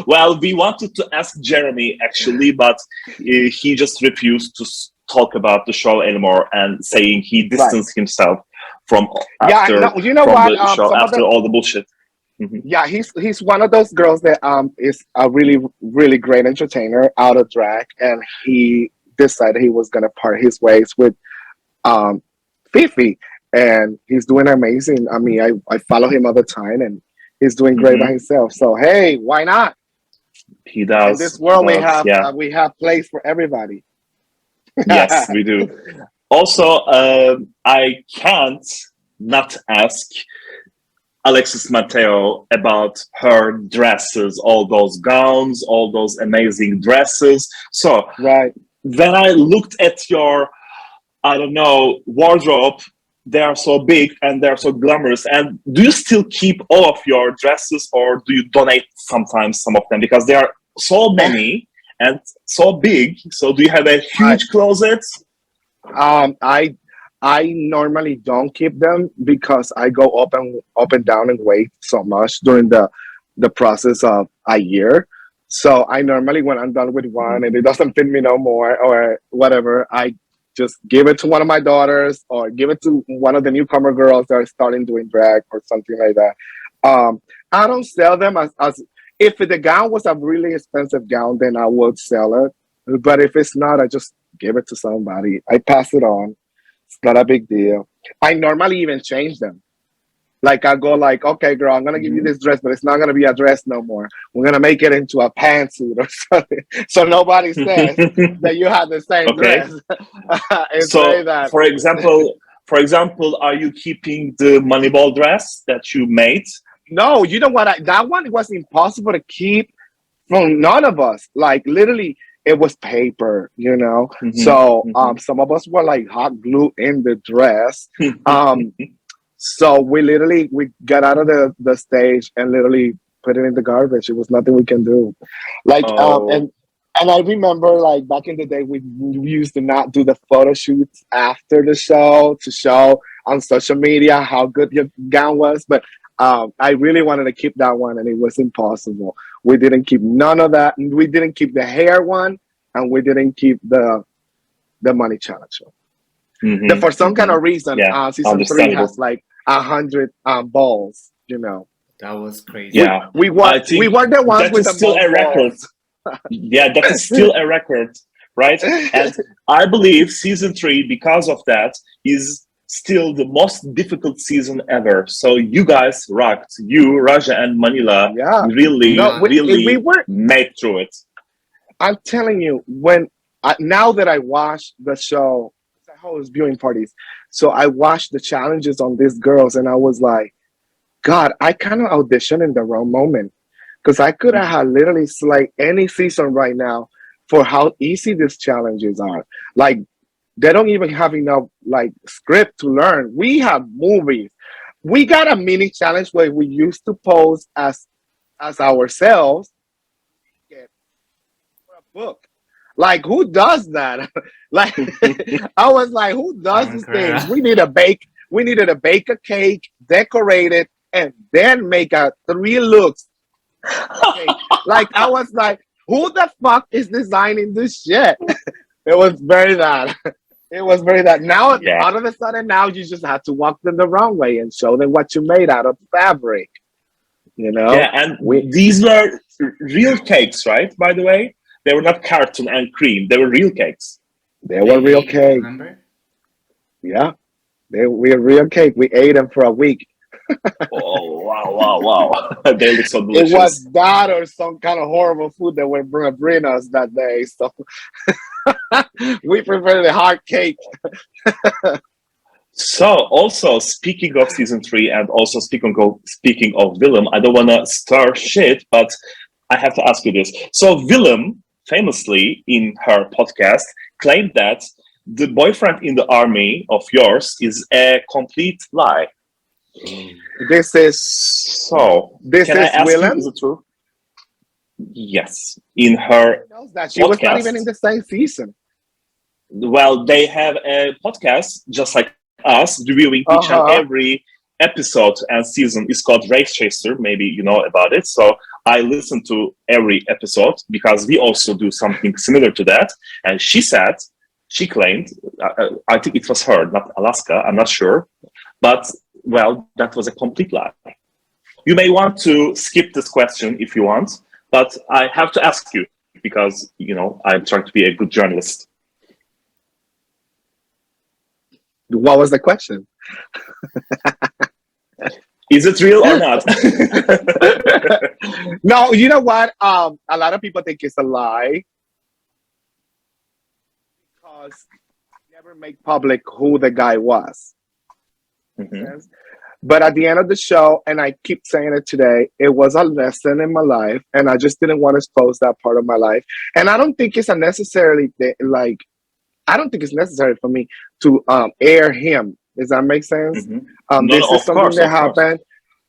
well, we wanted to ask Jeremy actually, but he just refused to talk about the show anymore and saying he distanced himself from after you know from what? the show Some of after the- all the bullshit. Mhm. Yeah, he's one of those girls that is a really really great entertainer out of drag, and he decided he was gonna part his ways with Fifi, and he's doing amazing. I mean, I follow him all the time, and he's doing great by himself. So hey, why not? He does. In this world, he does, we have place for everybody. Yes, we do. Also, I can't not ask Alexis Mateo about her dresses, all those gowns, all those amazing dresses. So Right. when I looked at your, I don't know, wardrobe, they are so big and they're so glamorous. And do you still keep all of your dresses, or do you donate sometimes some of them? Because there are so many and so big. So do you have a huge closet? I normally don't keep them because I go up and down in weight so much during the process of a year. So I normally, when I'm done with one and it doesn't fit me no more or whatever, I just give it to one of my daughters or give it to one of the newcomer girls that are starting doing drag or something like that. I don't sell them as if the gown was a really expensive gown, then I would sell it. But if it's not, I just give it to somebody. I pass it on. It's not a big deal. I normally even change them. Like I go like, okay, girl, I'm gonna give you this dress, but it's not gonna be a dress no more. We're gonna make it into a pantsuit or something, so nobody says that you have the same dress. And So, say that. for example, are you keeping the Moneyball dress that you made? No, you know what? That one was impossible to keep from none of us. Like literally, it was paper, you know. So some of us were like hot glue in the dress. So we got out of the stage and literally put it in the garbage. It was nothing we can do. Like and I remember like back in the day we used to not do the photo shoots after the show to show on social media how good your gown was. But I really wanted to keep that one and it was impossible. We didn't keep none of that. We didn't keep the hair one and we didn't keep the money challenge one. For some kind of reason, season 3 has like 100 balls, you know. That was crazy. Yeah, we were the ones that with is the still a record. Yeah, that is still a record, right? And I believe season 3, because of that, is still the most difficult season ever. So you guys rocked. You, Raja and Manila, really made through it. I'm telling you, now that I watch the show, I host viewing parties. So I watched the challenges on these girls and I was like, God, I kind of auditioned in the wrong moment. Because I could have literally slayed any season right now for how easy these challenges are. Like, they don't even have enough like script to learn. We have movies. We got a mini challenge where we used to pose as ourselves for a book. Like, who does that? Like, I was like, who does these things? We needed to bake a cake, decorate it, and then make 3 looks. Okay. Like, I was like, who the fuck is designing this shit? It was very bad. It was very bad. Now, all of a sudden, now you just have to walk them the wrong way and show them what you made out of fabric. You know? Yeah, and these were real cakes, right? By the way, they were not carton and cream. They were real cakes. They were real cake. Remember? Yeah, they were real cake. We ate them for a week. Oh, wow. They look so delicious. It was that or some kind of horrible food that were bring us that day. So we prefer the hard cake. So, also speaking of season 3 and also speaking of Willem, I don't want to stir shit, but I have to ask you this. So Willem, famously in her podcast, claimed that the boyfriend in the army of yours is a complete lie. This is Willem? Is it true? Yes, in her that she was not even in the same season. Well, they have a podcast just like us, reviewing each and every episode and season. It's called Race Chaser. Maybe you know about it. So I listen to every episode because we also do something similar to that. And she claimed, I think it was her, not Alaska. I'm not sure, but. Well, that was a complete lie. You may want to skip this question if you want, but I have to ask you because, you know, I'm trying to be a good journalist. What was the question? Is it real or not? No, you know what? A lot of people think it's a lie because they never make public who the guy was. But at the end of the show, and I keep saying it today, it was a lesson in my life, and I just didn't want to expose that part of my life. And I don't think it's necessary for me to air him. Does that make sense? This is something that happened.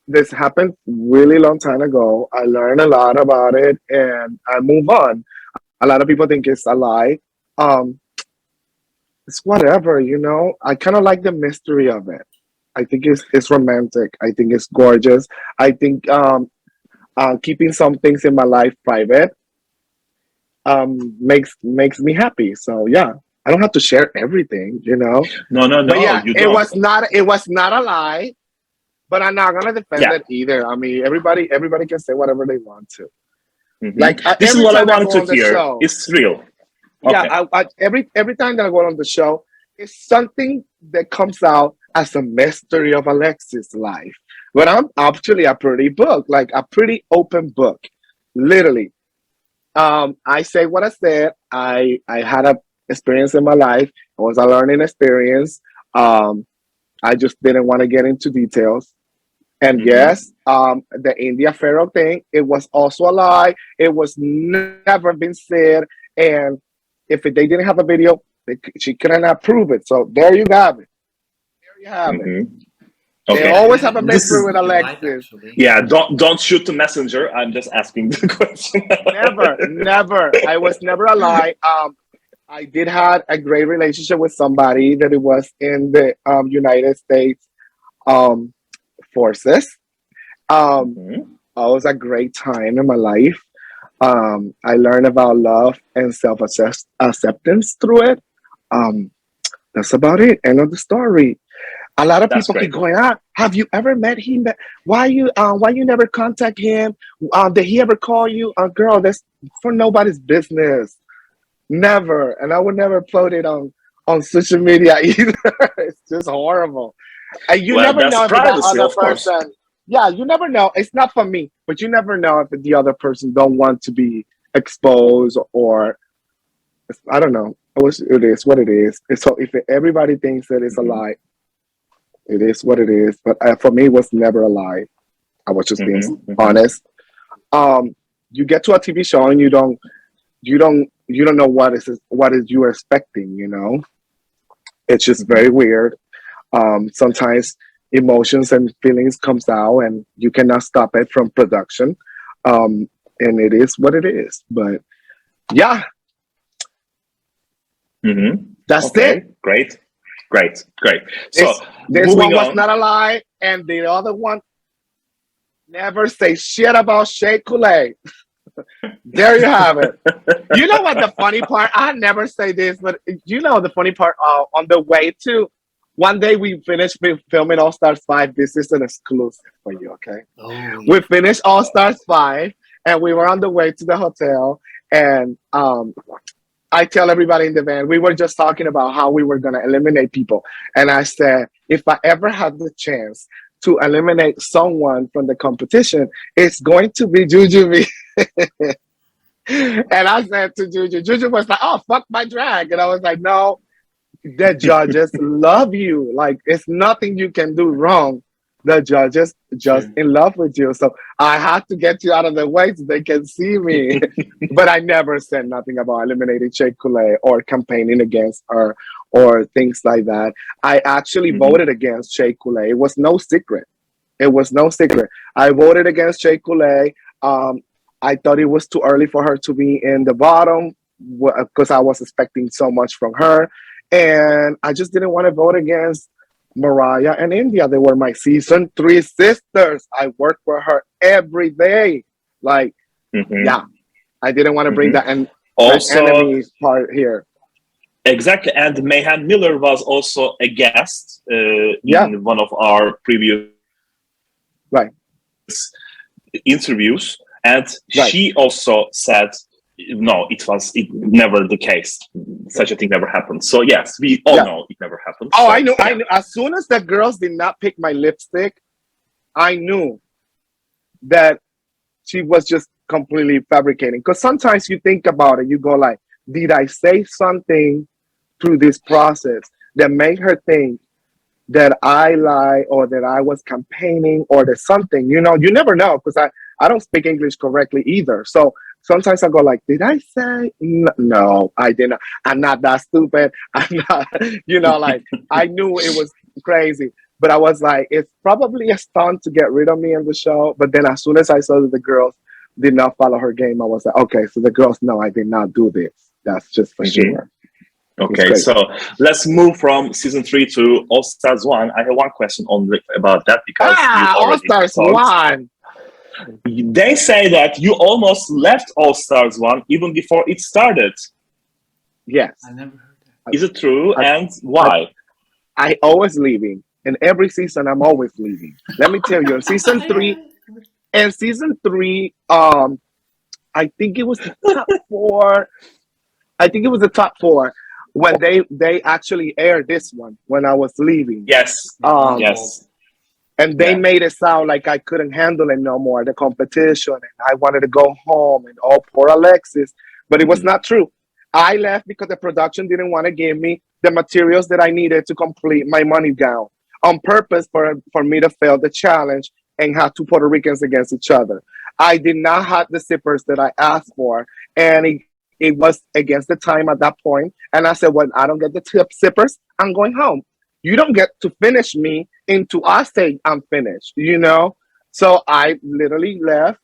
This happened really long time ago. I learned a lot about it, and I move on. A lot of people think it's a lie. It's whatever, you know. I kind of like the mystery of it. I think it's romantic. I think it's gorgeous. I think keeping some things in my life private makes me happy. So yeah, I don't have to share everything, you know. No. But yeah, it was not a lie. But I'm not gonna defend it either. I mean, everybody can say whatever they want to. Like this is what I wanted to hear. It's real. Yeah, I, every time that I go on the show, it's something that comes out as a mystery of Alexis' life. But I'm actually a pretty book, like a pretty open book, literally. I say what I said. I had a experience in my life. It was a learning experience. I just didn't want to get into details. And yes, the India Pharaoh thing, it was also a lie. It was never been said. And if they didn't have a video, she couldn't prove it. So there you have it. There you have it. Okay. They always have a This mystery is- with Alexis. Yeah, don't shoot the messenger. I'm just asking the question. Never. I was never a lie. I did have a great relationship with somebody that it was in the United States forces. It was a great time in my life. I learned about love and self-acceptance through it. That's about it. End of the story. A lot of That's people great. keep going, have you ever met him? Why you never contact him? Did he ever call you? Girl, that's for nobody's business. Never. And I would never upload it on social media either. It's just horrible. And you Well, never that's know if privacy, that of other course. person. Yeah, you never know. It's not for me, but you never know if the other person don't want to be exposed or I don't know. It is what it is. And so if everybody thinks that it's a lie, it is what it is. But for me, it was never a lie. I was just being honest. You get to a TV show and you don't know what is you are expecting. You know, it's just very weird. Sometimes emotions and feelings comes out, and you cannot stop it from production. And it is what it is. But yeah, that's it. Great. So This moving one was on. not a lie, and the other one never say shit about Shea Coulee. There you have it. You know what the funny part? I never say this, but you know the funny part on the way to one day we finished filming All Stars 5. This is an exclusive for you, okay? Oh, yeah. We finished All Stars 5 and we were on the way to the hotel and I tell everybody in the van, we were just talking about how we were going to eliminate people. And I said, if I ever had the chance to eliminate someone from the competition, it's going to be Juju. And I said to Juju was like, oh, fuck my drag. And I was like, no, the judges love you. Like, it's nothing you can do wrong. The judges just in love with you. So I had to get you out of the way so they can see me. But I never said nothing about eliminating Shea Coulee or campaigning against her or things like that. I actually voted against Shea Coulee. It was no secret. It was no secret. I voted against Shea Coulee. I thought it was too early for her to be in the bottom because I was expecting so much from her. And I just didn't want to vote against Mariah and India. They were my season 3 sisters. I worked for her every day. Like, yeah, I didn't want to bring that and also enemy part here. Exactly, and Mayhem Miller was also a guest in one of our previous interviews, and she also said, no, it never the case. Such a thing never happened. So yes, we all know it never happened. Oh, so, I knew. As soon as the girls did not pick my lipstick, I knew that she was just completely fabricating. Because sometimes you think about it, you go like, did I say something through this process that made her think that I lied or that I was campaigning or that something, you know, you never know because I don't speak English correctly either. So sometimes I go like, did I say? No, I didn't. I'm not that stupid. I'm not, you know, like I knew it was crazy. But I was like, it's probably a stunt to get rid of me in the show. But then as soon as I saw that the girls did not follow her game, I was like, okay, so the girls know I did not do this. That's just for sure. Okay, so let's move from season 3 to All Stars 1. I have one question only about that because All Stars 1. They say that you almost left All Stars 1 even before it started. Yes. I never heard that. Is it true? And why? I always leaving. In every season, I'm always leaving. Let me tell you, in season 3, I think it was the top 4. I think it was the top 4 when they actually aired this one when I was leaving. Yes. Yes. And they Yeah. made it sound like I couldn't handle it no more, the competition, and I wanted to go home, and oh, poor Alexis. But it was not true. I left because the production didn't want to give me the materials that I needed to complete my money gown on purpose for me to fail the challenge and have two Puerto Ricans against each other. I did not have the zippers that I asked for, and it was against the time at that point. And I said, well, I don't get the tip zippers, I'm going home. You don't get to finish me into I say I'm finished, you know? So I literally left,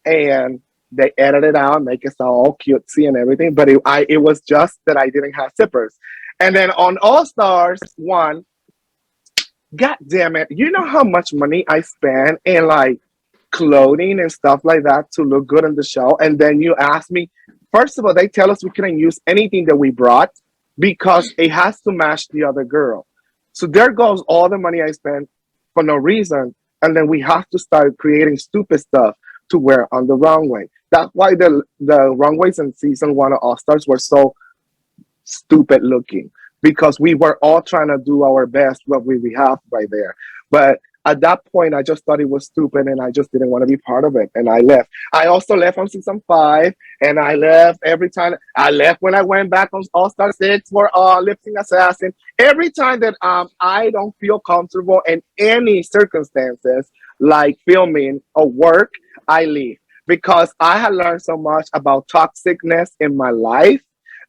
and they edited it out, make it sound all cutesy and everything. But it was just that I didn't have zippers. And then on All Stars 1, God damn it, you know how much money I spent in like clothing and stuff like that to look good in the show? And then you ask me, first of all, they tell us we couldn't use anything that we brought because it has to match the other girl. So there goes all the money I spent for no reason. And then we have to start creating stupid stuff to wear on the runway. That's why the runways in season 1 of All Stars were so stupid looking, because we were all trying to do our best what we have right there. But at that point, I just thought it was stupid, and I just didn't want to be part of it, and I left. I also left on season 5, and I left every time. I left when I went back on All Star 6 for Lip Sync Assassin. Every time that I don't feel comfortable in any circumstances, like filming or work, I leave, because I had learned so much about toxicness in my life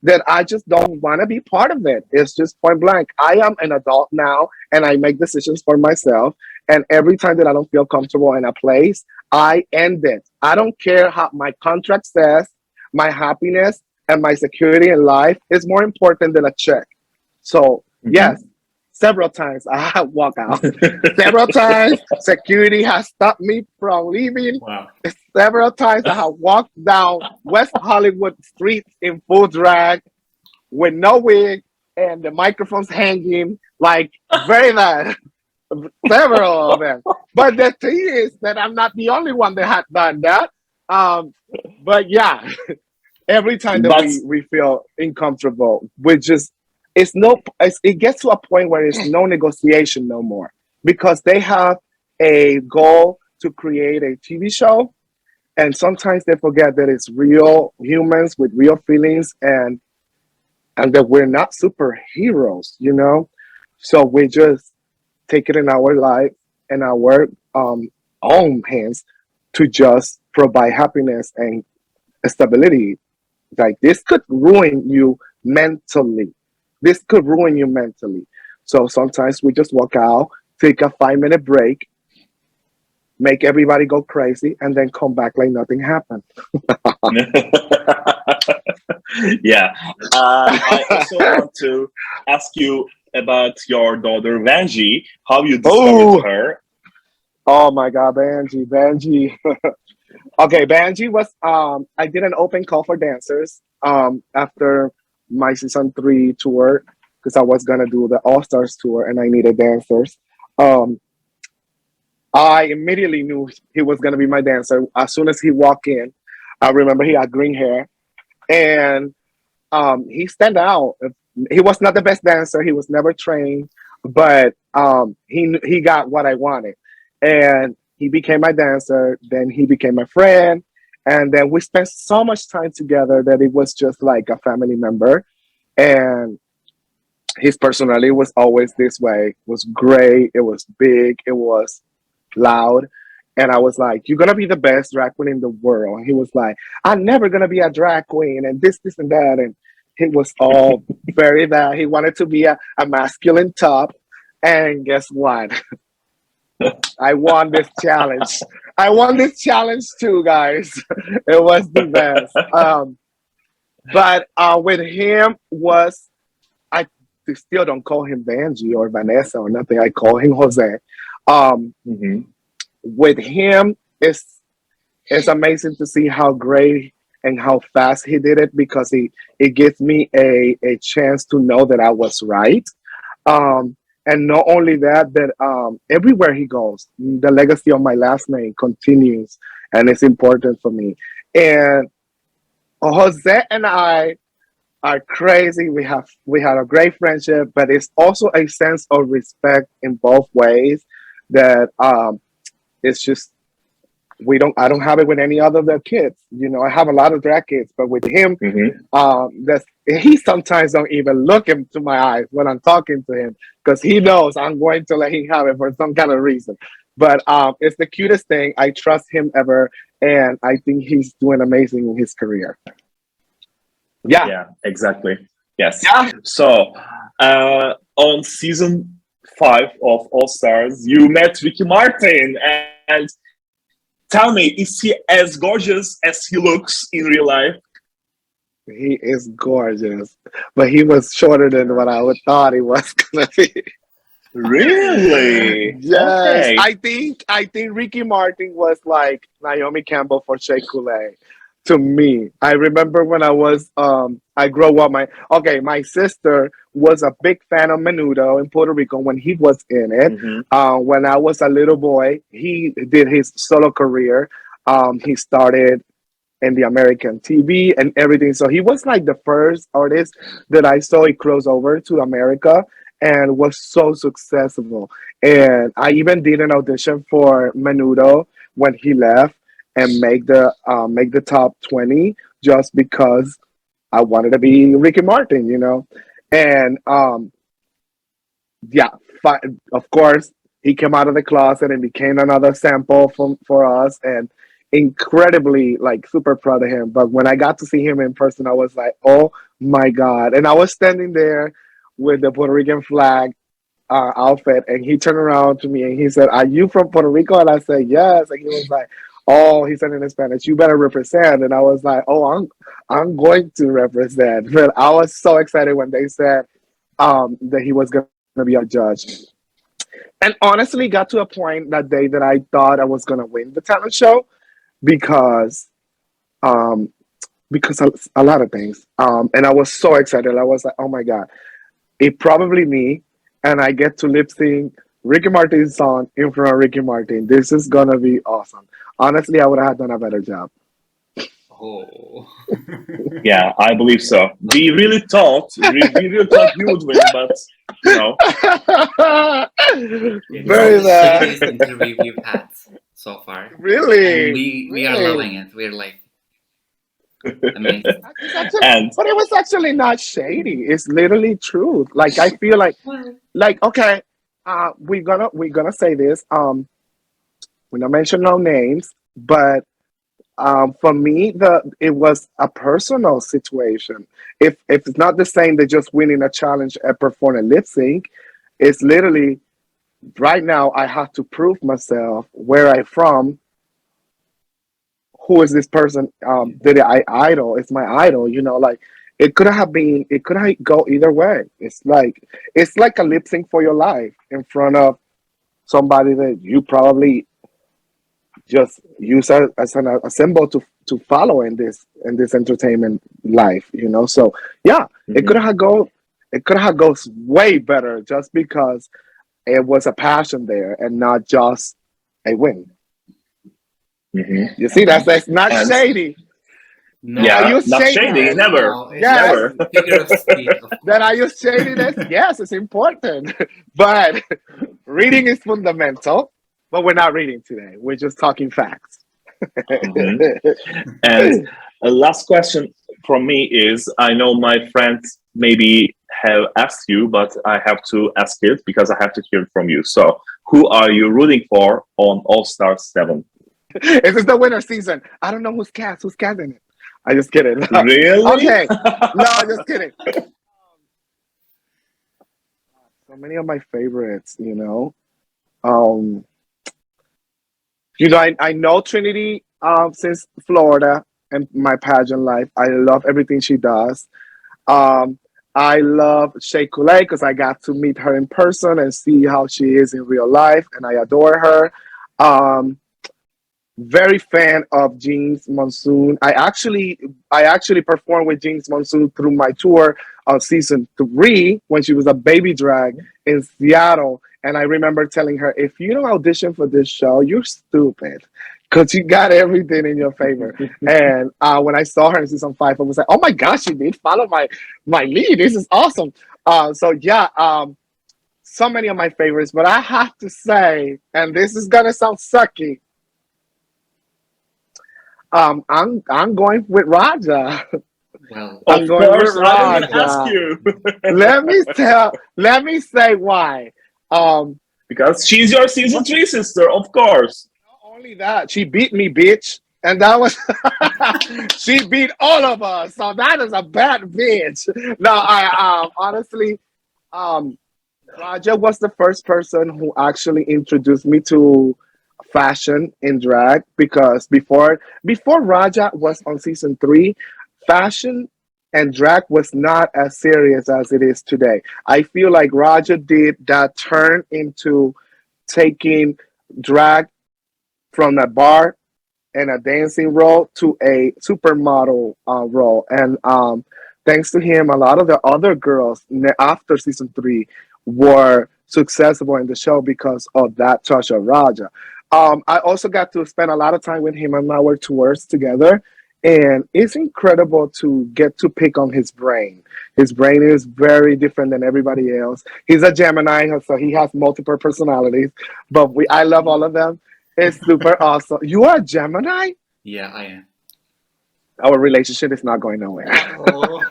that I just don't want to be part of it. It's just point blank. I am an adult now, and I make decisions for myself. And every time that I don't feel comfortable in a place, I end it. I don't care how my contract says. My happiness and my security in life is more important than a check. So yes, several times I have walked out. Several times security has stopped me from leaving. Wow. Several times I have walked down West Hollywood streets in full drag with no wig and the microphones hanging, like very bad. Several of them. But the thing is that I'm not the only one that had done that. But yeah, every time that That's we feel uncomfortable, it gets to a point where it's no negotiation no more, because they have a goal to create a TV show, and sometimes they forget that it's real humans with real feelings, and that we're not superheroes, you know. So we just take it in our life and our own hands to just provide happiness and stability. Like, this could ruin you mentally. This could ruin you mentally. So sometimes we just walk out, take a 5-minute break, make everybody go crazy, and then come back like nothing happened. yeah. I also want to ask you about your daughter Vanjie. How you discovered her? Oh my God, Vanjie. Okay, Vanjie was I did an open call for dancers after my season 3 tour, because I was gonna do the All Stars tour and I needed dancers. I immediately knew he was gonna be my dancer. As soon as he walked in, I remember he had green hair, and he stand out. He was not the best dancer. He was never trained, but he got what I wanted, and he became my dancer. Then he became my friend, and then we spent so much time together that it was just like a family member. And his personality was always this way. It was great. It was big. It was loud. And I was like, "You're gonna be the best drag queen in the world." And he was like, "I'm never gonna be a drag queen," and this, and that. And it was all very bad. He wanted to be a masculine top. And guess what? I won this challenge. I won this challenge too, guys. It was the best. But with him I still don't call him Vanjie or Vanessa or nothing. I call him Jose. With him, it's amazing to see how great and how fast he did it, because it gives me a chance to know that I was right. And not only that, everywhere he goes, the legacy of my last name continues, and it's important for me. And Jose and I are crazy. We had a great friendship, but it's also a sense of respect in both ways. that it's just I don't have it with any other of the kids. You know, I have a lot of drag kids, but with him, he sometimes don't even look into my eyes when I'm talking to him because he knows I'm going to let him have it for some kind of reason. But it's the cutest thing. I trust him ever, and I think he's doing amazing in his career. Yeah, exactly. Yes. Yeah. So, on season 5 of All Stars, you met Ricky Martin, and tell me, is he as gorgeous as he looks in real life? He is gorgeous, but he was shorter than what I would thought he was gonna be. Really? Yes, Okay. I think Ricky Martin was like Naomi Campbell for Shea Coulee to me. I remember when I grew up. My sister was a big fan of Menudo in Puerto Rico when he was in it. When I was a little boy, he did his solo career. He started in the American TV and everything. So he was like the first artist that I saw it cross over to America and was so successful. And I even did an audition for Menudo when he left and make the top 20 just because I wanted to be Ricky Martin, you know. And of course he came out of the closet and became another sample for us, and incredibly like super proud of him. But when I got to see him in person, I was like, oh my God. And I was standing there with the Puerto Rican flag outfit, and he turned around to me and he said, are you from Puerto Rico? And I said, yes. And he was like, oh, he said in Spanish, you better represent. And I was like, oh, I'm going to represent. But I was so excited when they said that he was going to be a judge. And honestly, got to a point that day that I thought I was going to win the talent show because a lot of things. And I was so excited. I was like, oh my God, it's probably me. And I get to lip sync Ricky Martin's song in front of Ricky Martin. This is going to be awesome. Honestly, I would have done a better job. Oh. Yeah, I believe so. We really thought you would win, but you know. Very bad. This interview we've had so far. Really? And we are loving it. We're like, amazing. But it was actually not shady. It's literally truth. Like I feel like okay, we're gonna say this. We're not mention no names, but for me, it was a personal situation. If it's not the same that just winning a challenge at performing lip sync, it's literally right now I have to prove myself where I'm from. Who is this person that I idol? It's my idol, you know. Like it could have go either way. It's like a lip sync for your life in front of somebody that you probably just use as a symbol to follow in this entertainment life, you know. So yeah, it could have gone way better just because it was a passion there and not just a win. You see, that's not shady. No. Yeah, not shady, never. No, Never. Figure of speech. That I use shadiness, yes, it's important. But reading is fundamental. But we're not reading today. We're just talking facts. And a last question from me is, I know my friends maybe have asked you, but I have to ask it because I have to hear it from you. So who are you rooting for on All Stars 7? Is this the winter season? I don't know who's casting it. I just kidding. Really? Okay. No, just kidding. So many of my favorites, you know. I know Trinity since Florida and my pageant life. I love everything she does. I love Shea Coulee because I got to meet her in person and see how she is in real life, and I adore her. Very fan of James Monsoon. I actually performed with James Monsoon through my tour of season 3 when she was a baby drag in Seattle. And I remember telling her, if you don't audition for this show, you're stupid because you got everything in your favor. And when I saw her in season 5, I was like, oh my gosh, she did follow my lead. This is awesome. so many of my favorites, but I have to say, and this is gonna sound sucky. I'm going with Raja. Well, Of I'm going with course, I was going to ask Raja. you. Let me say why. Because she's your season 3 sister, of course. Not only that, she beat me, bitch. And that was she beat all of us. So that is a bad bitch. No, I honestly, um Raja was the first person who actually introduced me to fashion in drag because before Raja was on season 3, fashion and drag was not as serious as it is today. I feel like Raja did that turn into taking drag from a bar and a dancing role to a supermodel role. And thanks to him, a lot of the other girls after season 3 were successful in the show because of that touch of Raja. I also got to spend a lot of time with him on our tours together. And it's incredible to get to pick on his brain. His brain is very different than everybody else. He's a Gemini, so he has multiple personalities. But I love all of them. It's super awesome. You are a Gemini? yeah, I am. Our relationship is not going nowhere. Oh.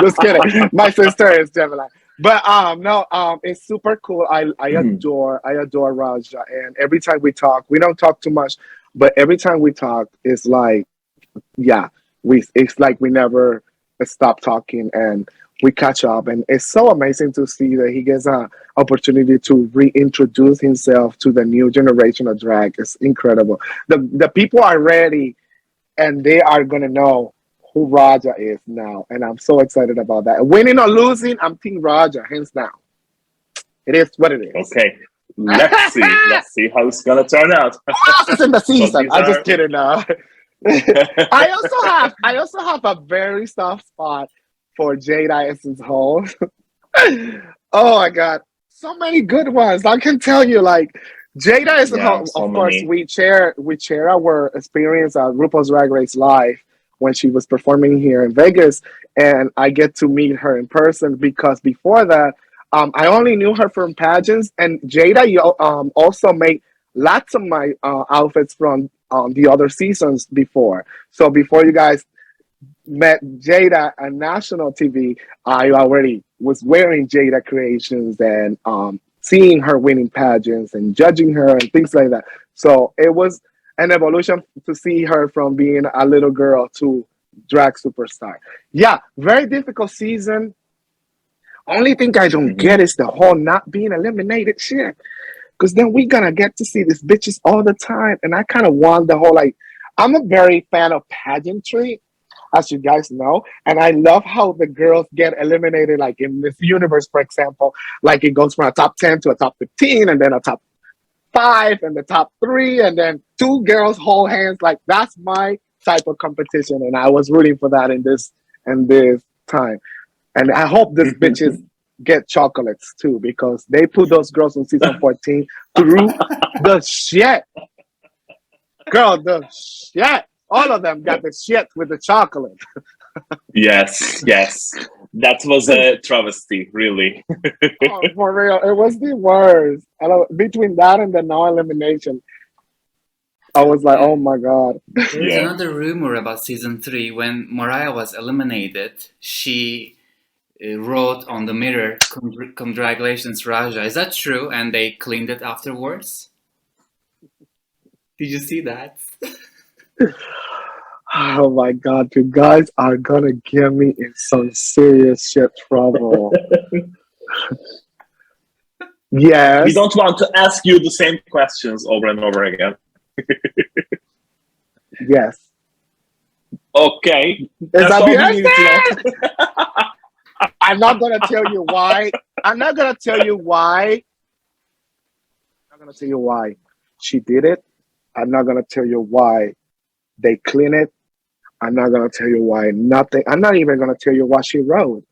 Just kidding. My sister is Gemini. But no, it's super cool. I adore Raja. And every time we talk, we don't talk too much, but every time we talk, it's like, yeah, it's like we never stop talking and we catch up. And it's so amazing to see that he gets an opportunity to reintroduce himself to the new generation of drag. It's incredible. The people are ready and they are gonna know who Raja is now, and I'm so excited about that. Winning or losing, I'm Team Raja, hands down. It is what it is. Okay, let's see. Let's see how it's going to turn out. Who else is in the season? these I'm just are- kidding now. I also have a very soft spot for Jada Essence Hall. Oh my god, so many good ones. I can tell you, like Jada Essence Yeah, Hall. so Of course, many. we share our experience at RuPaul's Drag Race Live when she was performing here in Vegas, and I get to meet her in person because before that, I only knew her from pageants, and Jada also made lots of my outfits from the other seasons before. So before you guys met Jada on national TV, I already was wearing Jada creations and seeing her winning pageants and judging her and things like that. So it was an evolution to see her from being a little girl to drag superstar. Yeah, very difficult season. Only thing I don't get is the whole not being eliminated shit. Because then we gonna get to see these bitches all the time. And I kind of want the whole like, I'm a very fan of pageantry, as you guys know. And I love how the girls get eliminated, like in this universe, for example, like it goes from a top 10 to a top 15 and then a top 5 and the top 3 and then 2 girls hold hands. Like that's my type of competition. And I was rooting for that in this time. And I hope these bitches get chocolates too, because they put those girls on season 14 through the shit. Girl, the shit. All of them got the shit with the chocolate. Yes, yes. That was a travesty, really. Oh, for real. It was the worst. Between that and the no elimination, I was like, oh my God. There is Yeah. another rumor about season 3. When Mariah was eliminated, she wrote on the mirror, "Congratulations, Raja." Is that true? And they cleaned it afterwards? Did you see that? Oh my God. You guys are going to get me in some serious shit trouble. Yes. We don't want to ask you the same questions over and over again. Yes. Okay. Is That's that all the we needed to know. I'm not gonna tell you why. I'm not gonna tell you why. I'm not gonna tell you why she did it. I'm not gonna tell you why they clean it. I'm not gonna tell you why nothing. I'm not even gonna tell you what she wrote.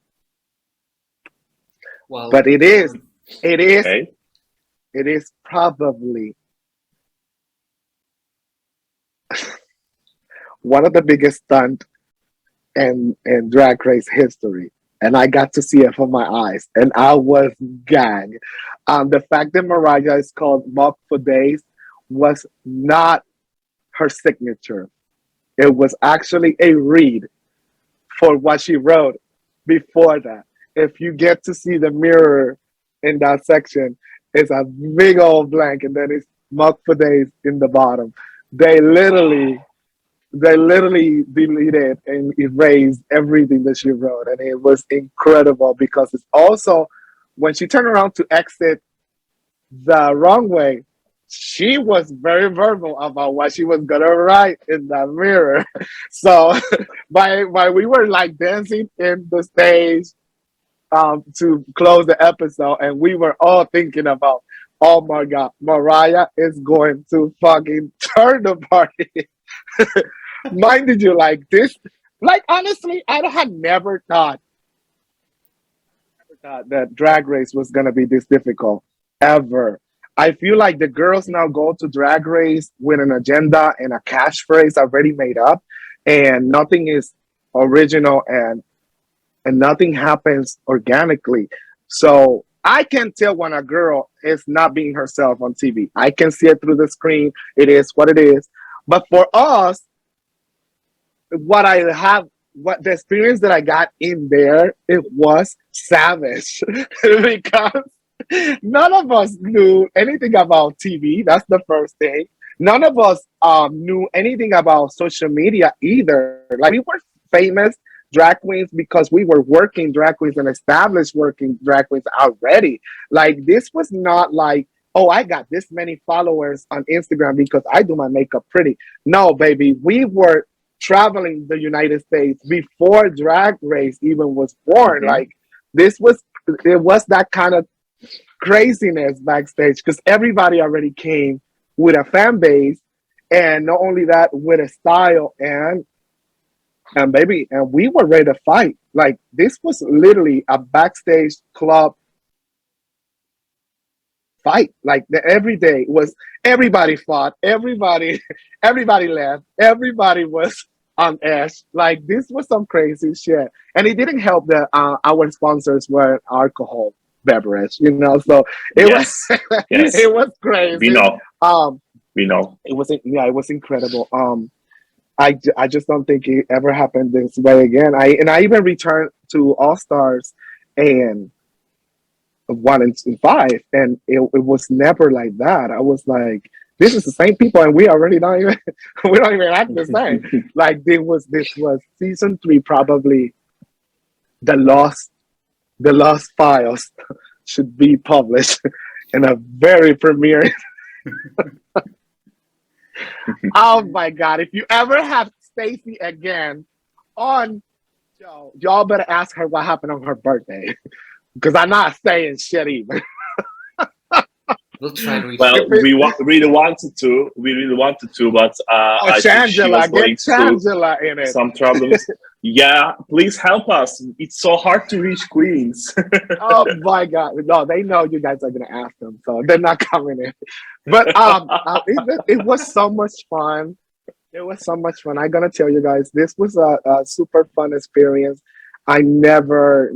Well, But it is Okay. probably one of the biggest stunt in drag race history. and I got to see it from my eyes, and I was gagged. The fact that Mariah is called Mock for Days was not her signature. It was actually a read for what she wrote before that. If you get to see the mirror in that section, it's a big old blank, and then it's Mock for Days in the bottom. They literally deleted and erased everything that she wrote, and it was incredible because it's also when she turned around to exit the runway, she was very verbal about what she was gonna write in the mirror. So by we were like dancing in the stage to close the episode, and we were all thinking about, oh my god, Mariah is going to fucking turn the party. Mind you, like this, like honestly, I had never thought that Drag Race was gonna be this difficult ever. I feel like the girls now go to Drag Race with an agenda and a catchphrase already made up, and nothing is original, and nothing happens organically. So I can tell when a girl is not being herself on TV. I can see it through the screen. It is what it is. But for us, what the experience that I got in there, it was savage because none of us knew anything about TV. That's the first thing. None of us knew anything about social media either. Like we were famous drag queens because we were working drag queens and established working drag queens already. Like this was not like, oh, I got this many followers on Instagram because I do my makeup pretty. No, baby, we were traveling the United States before Drag Race even was born. Mhm. Like it was that kind of craziness backstage because everybody already came with a fan base, and not only that, with a style and baby, and we were ready to fight. Like this was literally a backstage club fight. Like every day was everybody fought, everybody laughed, everybody was on edge. Like this was some crazy shit, and it didn't help that our sponsors were alcohol beverage, you know. So it Yes. was Yes. it was We crazy. know. Um, We know. it was it was incredible. I just don't think it ever happened this way again. I even returned to All Stars and 1 and 5, and it was never like that. I was like, this is the same people, and we already don't even we don't even act the same. Like this was season 3, probably the lost files should be published in a very premiere. Oh my god! If you ever have Stacy again on show, y'all better ask her what happened on her birthday, because I'm not saying shit either. We'll try to reach Well, out. really wanted to. We really wanted to, but I think she was Shangela, going get through Shangela in it. some problems. Yeah, please help us. It's so hard to reach queens. Oh my god! No, they know you guys are gonna ask them, so they're not coming in. But it was so much fun. It was so much fun. I'm gonna tell you guys, this was a super fun experience. I never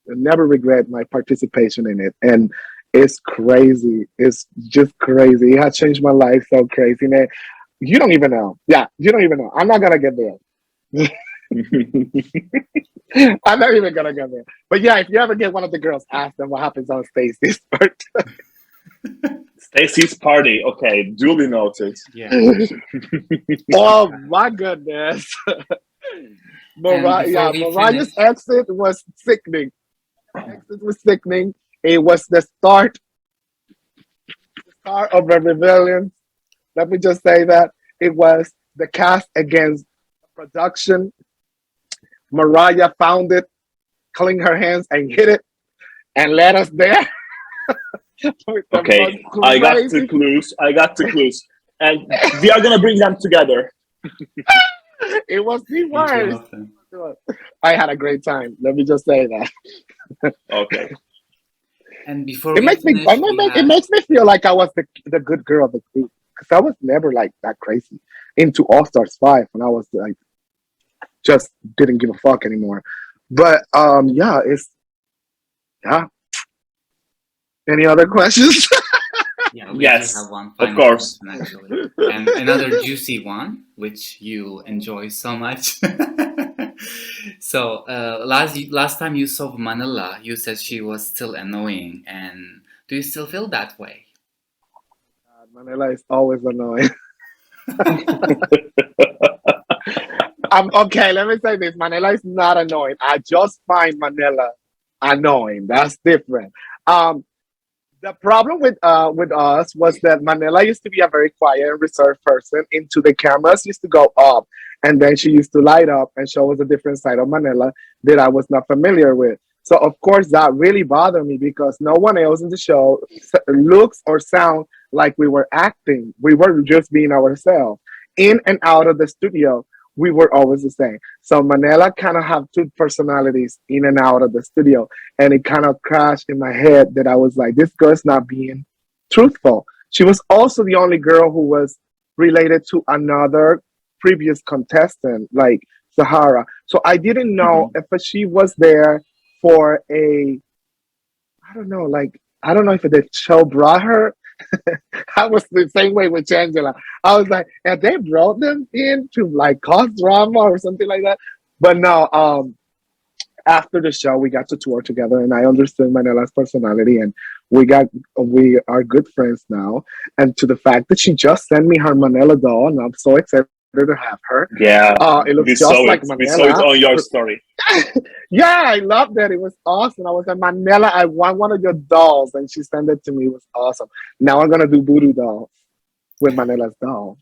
regret my participation in it, and it's crazy. It's just crazy. It has changed my life so crazy, man. You don't even know. Yeah, you don't even know. I'm not gonna get there. I'm not even gonna get there. But yeah, if you ever get one of the girls, ask them what happens on Stacy's birthday. Stacy's party. Okay, duly noted. Yeah. Oh my goodness. Mariah's exit was sickening. It was the start of a rebellion. Let me just say that. It was the cast against production. Mariah found it, cleaned her hands and hit it, and led us there. Okay, I got the clues. And we are gonna bring them together. It was the Into worst. nothing. I had a great time. Let me just say that. Okay. And before It we makes me. finish, It makes me feel like I was the good girl of the group, because I was never like that crazy into All Stars 5 when I was like just didn't give a fuck anymore. But yeah, it's yeah. Any other questions? Yeah, we Yes, do have one of final course. question, actually. And another juicy one, which you enjoy so much. So, last time you saw Manila, you said she was still annoying. And do you still feel that way? Manila is always annoying. Okay, let me say this. Manila is not annoying. I just find Manila annoying. That's different. The problem with us was that Manila used to be a very quiet and reserved person. Into the cameras used to go up, and then she used to light up and show us a different side of Manila that I was not familiar with. So of course that really bothered me because no one else in the show looks or sound like we were acting. We were just being ourselves. In and out of the studio, we were always the same. So Manila kind of have two personalities in and out of the studio, and it kind of crashed in my head that I was like, this girl's not being truthful. She was also the only girl who was related to another previous contestant, like Sahara. So I didn't know if she was there for a, I don't know, like, I don't know if the show brought her. I was the same way with Angela. I was like, and they brought them in to like cause drama or something like that. But no, after the show, we got to tour together, and I understood Manila's personality, and we are good friends now. And to the fact that she just sent me her Manila doll, and I'm so excited to have her. Yeah, It looks we just saw like it. Manila. We saw it on your story. Yeah, I loved that. It was awesome. I was like, Manila, I want one of your dolls, and she sent it to me. It was awesome. Now I'm gonna do voodoo dolls with Manila's doll.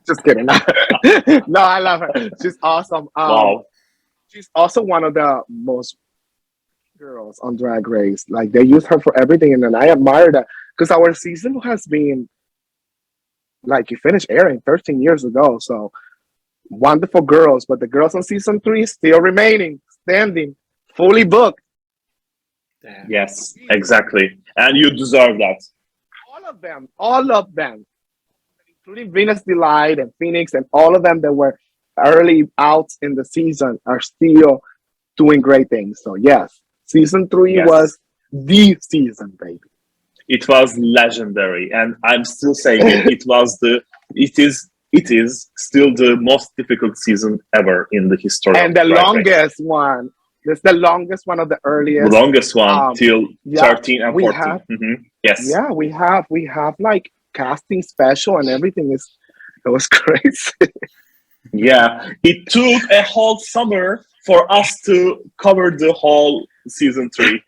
Just kidding. No, I love her. She's awesome. Wow. She's also one of the most girls on Drag Race. Like they use her for everything, and then I admire that because our season has been like it finished airing 13 years ago. So wonderful girls, but the girls on season 3 still remaining, standing, fully booked. Damn. Yes, exactly. And you deserve that. All of them, including Venus Delight and Phoenix, and all of them that were early out in the season are still doing great things. So yes, season 3 Yes. was the season, baby. It was legendary, and I'm still saying it. It is still the most difficult season ever in the history And of the Drag Race. longest one. It's the longest one of the The earliest. longest one till yeah, 13 and we 14. have- Yes. Yeah, we have like casting special and everything. It was crazy. Yeah. It took a whole summer for us to cover the whole season 3.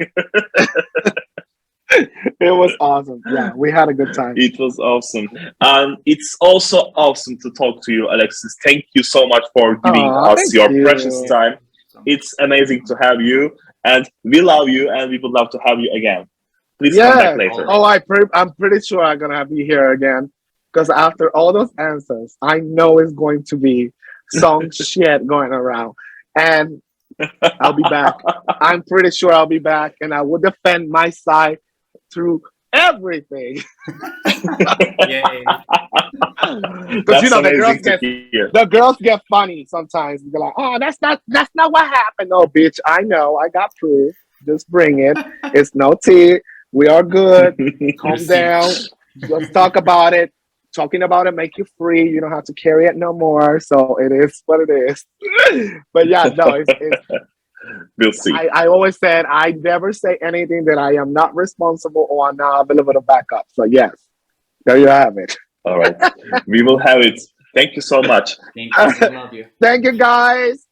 It was awesome. Yeah, we had a good time. It was awesome. And it's also awesome to talk to you, Alexis. Thank you so much for giving Aw, us thank your you. precious time. It's amazing to have you, and we love you, and we would love to have you again. Please come back later. Oh, I'm pretty sure I'm gonna be here again because after all those answers, I know it's going to be some shit going around, and I'll be back. I'm pretty sure I'll be back, and I will defend my side through everything. Yay. Because you know amazing to hear. the girls get funny sometimes. They're like, "Oh, that's not what happened." No, bitch, I know. I got proof. Just bring it. It's no tea. We are good. Calm down. Let's talk about it. Talking about it make you free. You don't have to carry it no more. So it is what it is. But yeah, no, it's We'll see. I always said I never say anything that I am not responsible or not available to back up. So yes, there you have it. All right. We will have it. Thank you so much. Thank you. I love you. Thank you, guys.